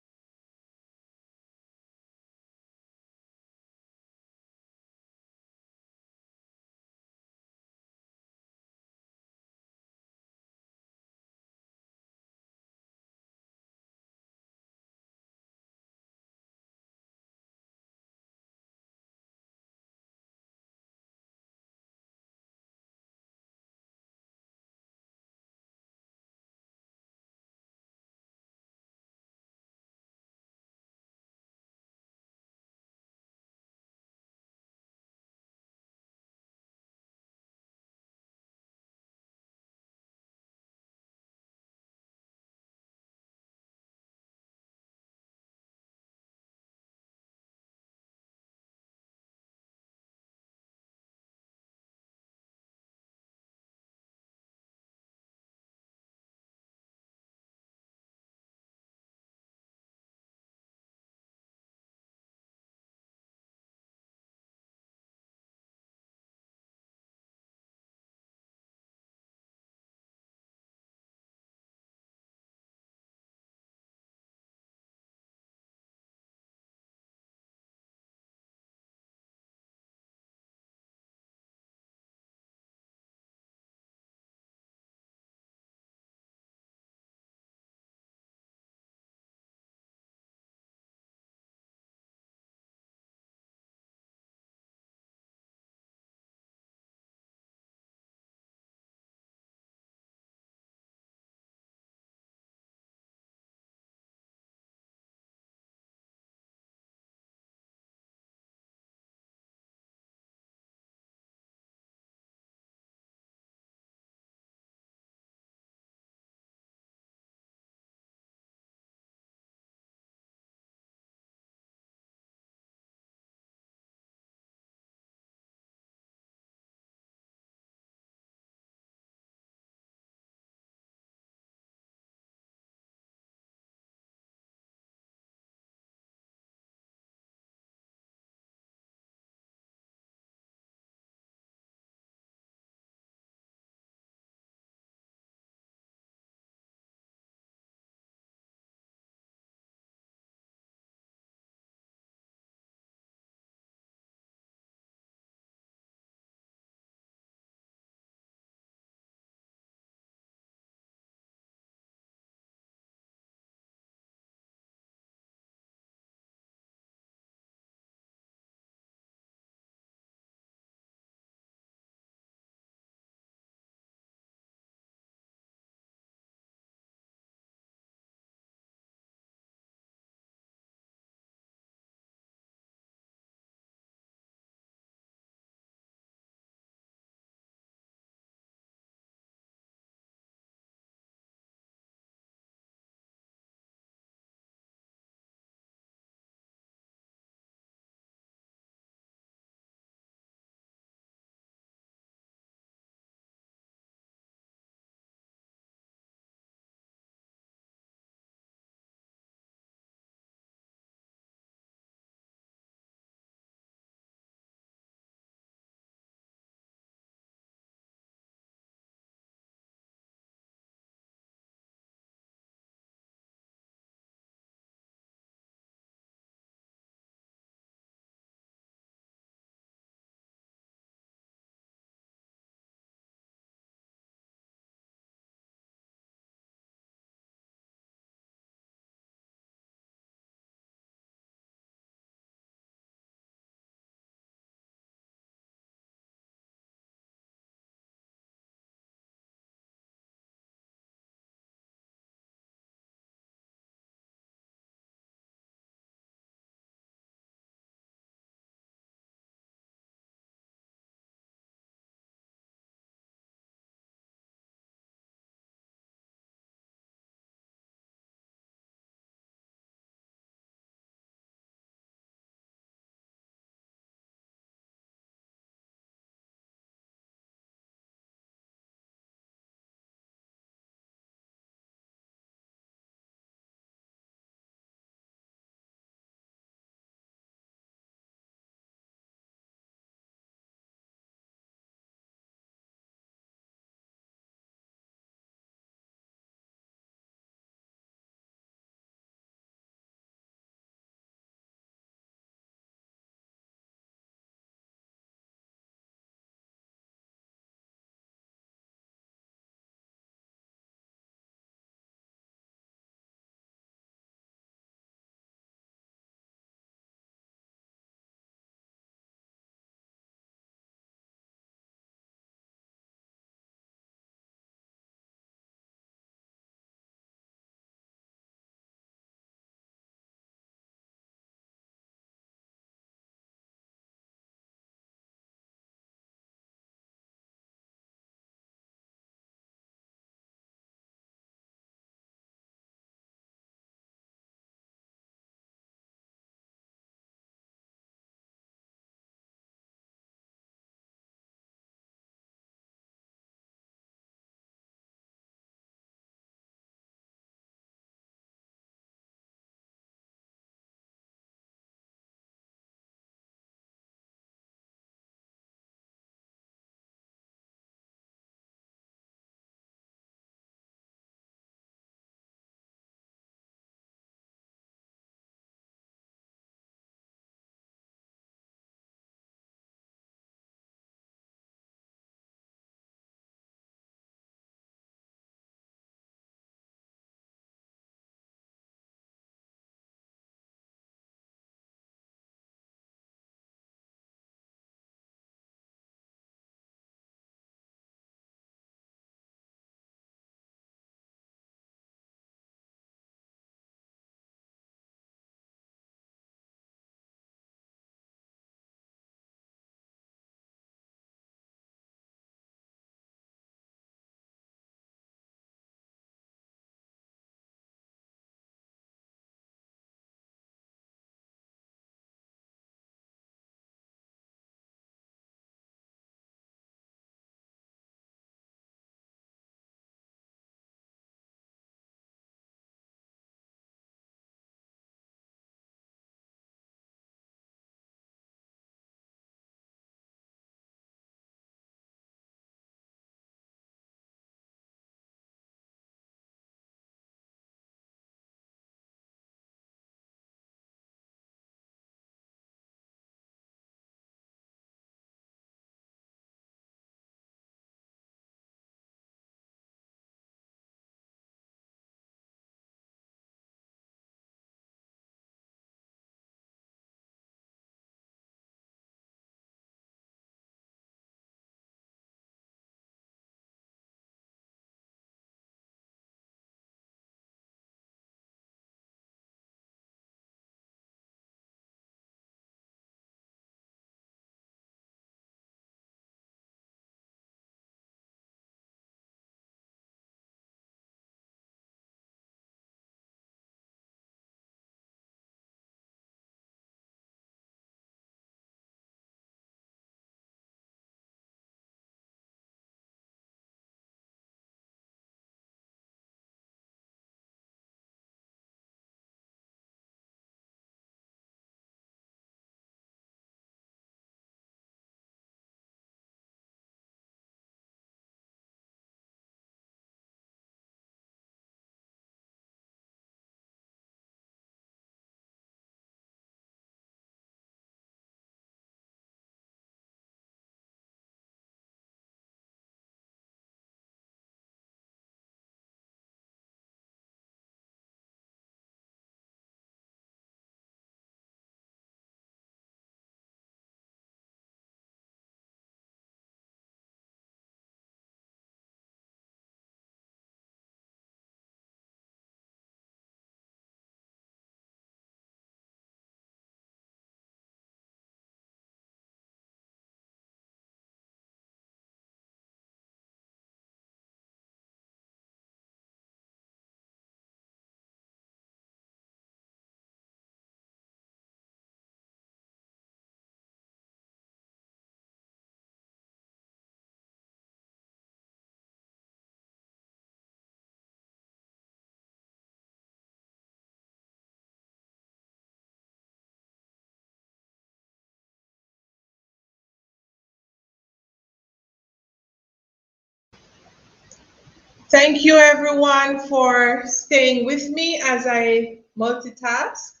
Thank you everyone for staying with me as I multitask.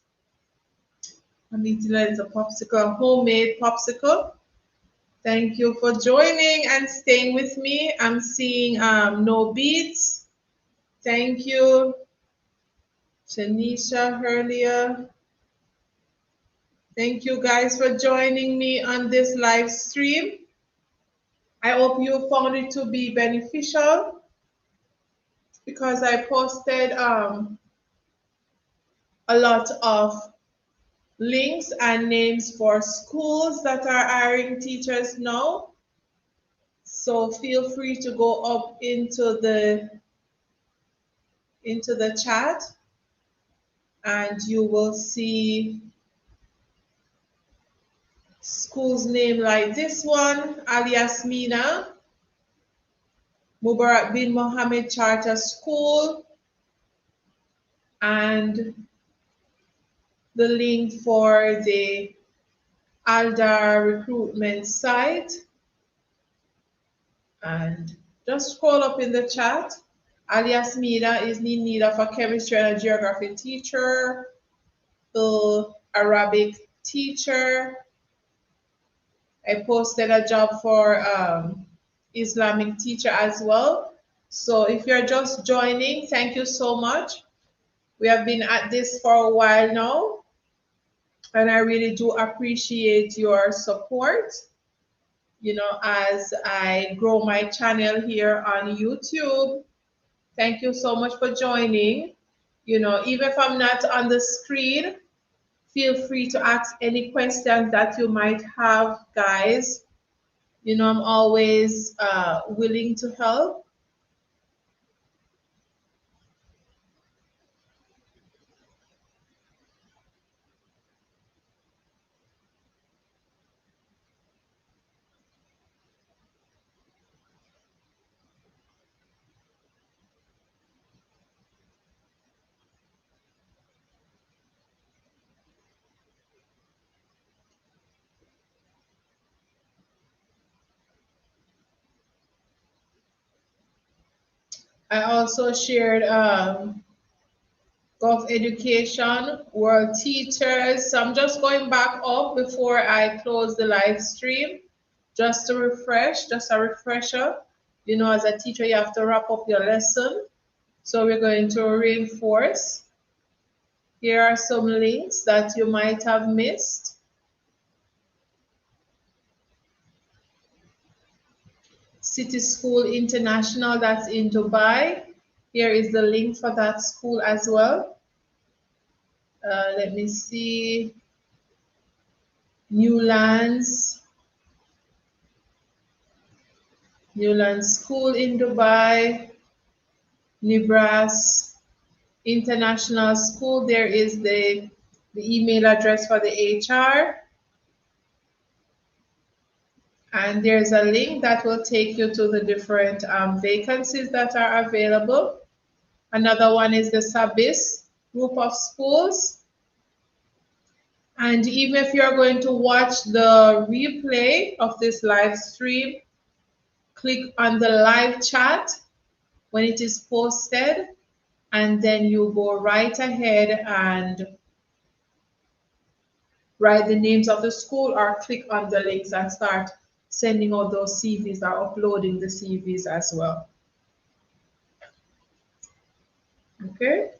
I'm eating a popsicle, a homemade popsicle. Thank you for joining and staying with me. I'm seeing no beats. Thank you, Shanisha earlier. Thank you guys for joining me on this live stream. I hope you found it to be beneficial because I posted a lot of links and names for schools that are hiring teachers now. So feel free to go up into the chat and you will see schools name like this one, alias Mina, Mubarak bin Mohammed Charter School, and the link for the Aldar recruitment site. And just scroll up in the chat. Alias Mina is in need of a chemistry and a geography teacher, the Arabic teacher. I posted a job for Islamic teacher as well. So if you're just joining, thank you so much. We have been at this for a while now, and I really do appreciate your support. You know, as I grow my channel here on YouTube. Thank you so much for joining. You know, even if I'm not on the screen, feel free to ask any questions that you might have, guys. You know, I'm always willing to help. I also shared Gulf Education, World Teachers. So I'm just going back up before I close the live stream, just to refresh, just a refresher. You know, as a teacher, you have to wrap up your lesson. So we're going to reinforce. Here are some links that you might have missed. City School International, that's in Dubai. Here is the link for that school as well. Let me see. Newlands School in Dubai. Nebraska International School. There is the email address for the HR. And there's a link that will take you to the different vacancies that are available. Another one is the Sabis group of schools. And even if you're going to watch the replay of this live stream, click on the live chat when it is posted, and then you go right ahead and write the names of the school or click on the links and start sending out those CVs or uploading the CVs as well. Okay.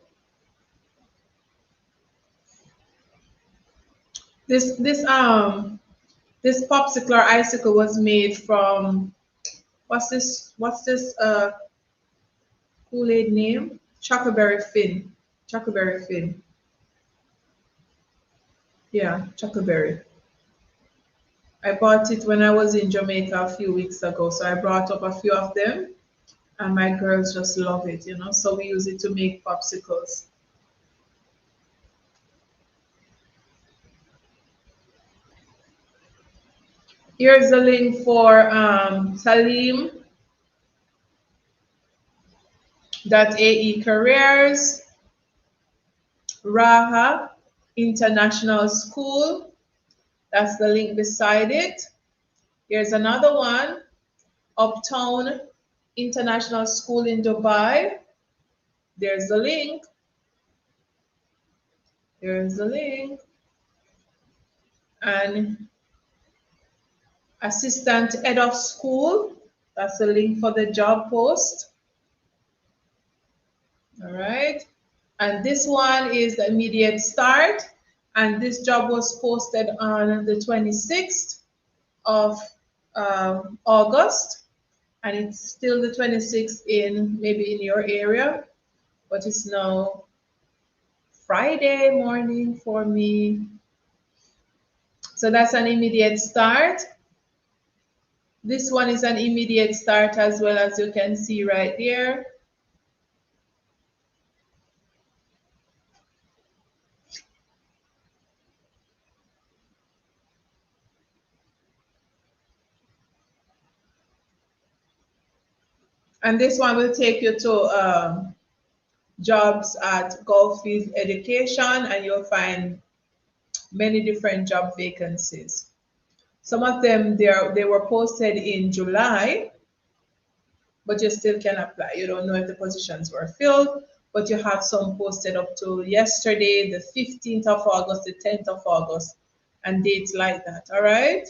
This popsicle or icicle was made from what's this Kool-Aid name? Chocoberry Fin. Chocoberry Fin. Yeah, Chocoberry. I bought it when I was in Jamaica a few weeks ago, so I brought up a few of them, and my girls just love it, you know. So we use it to make popsicles. Here's the link for Salim.ae Careers, Raha International School. That's the link beside it. Here's another one, Uptown International School in Dubai. There's the link. There's the link. And assistant head of school. That's the link for the job post. All right. And this one is the immediate start. And this job was posted on the 26th of August. And it's still the 26th in maybe in your area, but it's now Friday morning for me. So that's an immediate start. This one is an immediate start as well, as you can see right there. And this one will take you to jobs at Gulffield Education, and you'll find many different job vacancies. Some of them they were posted in July, but you still can apply. You don't know if the positions were filled, but you have some posted up to yesterday, the 15th of August, the 10th of August, and dates like that. All right.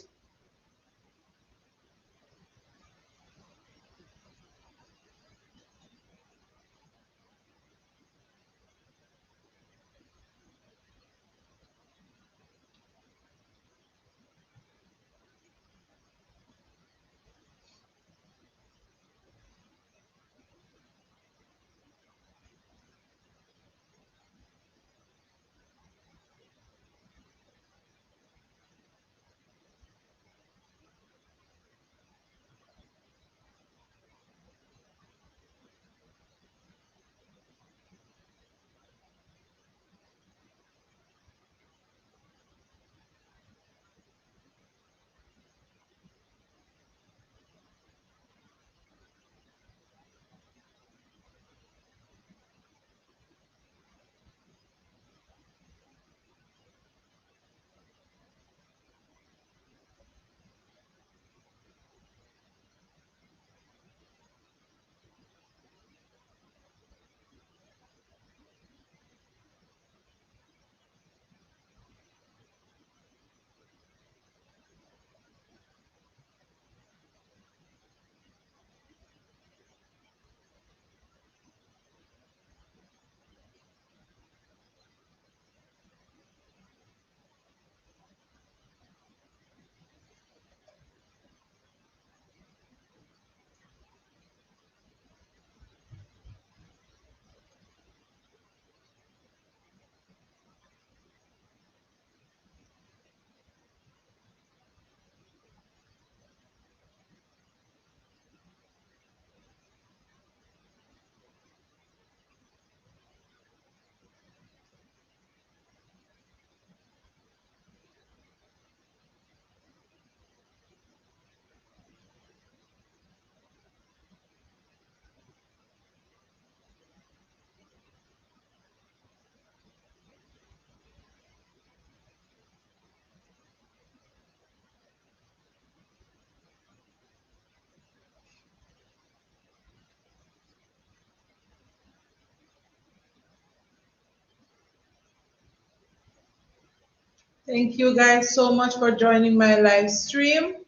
Thank you guys so much for joining my live stream.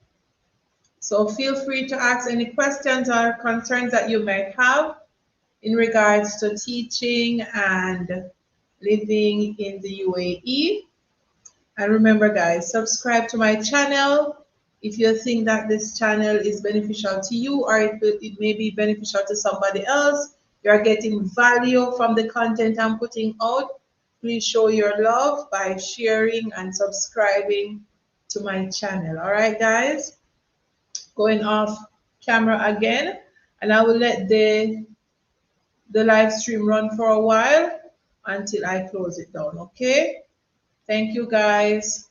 So feel free to ask any questions or concerns that you might have in regards to teaching and living in the UAE. And remember guys, subscribe to my channel if you think that this channel is beneficial to you, or it may be beneficial to somebody else. You're getting value from the content I'm putting out. Please show your love by sharing and subscribing to my channel. All right, guys, going off camera again, and I will let the live stream run for a while until I close it down. Okay, thank you guys.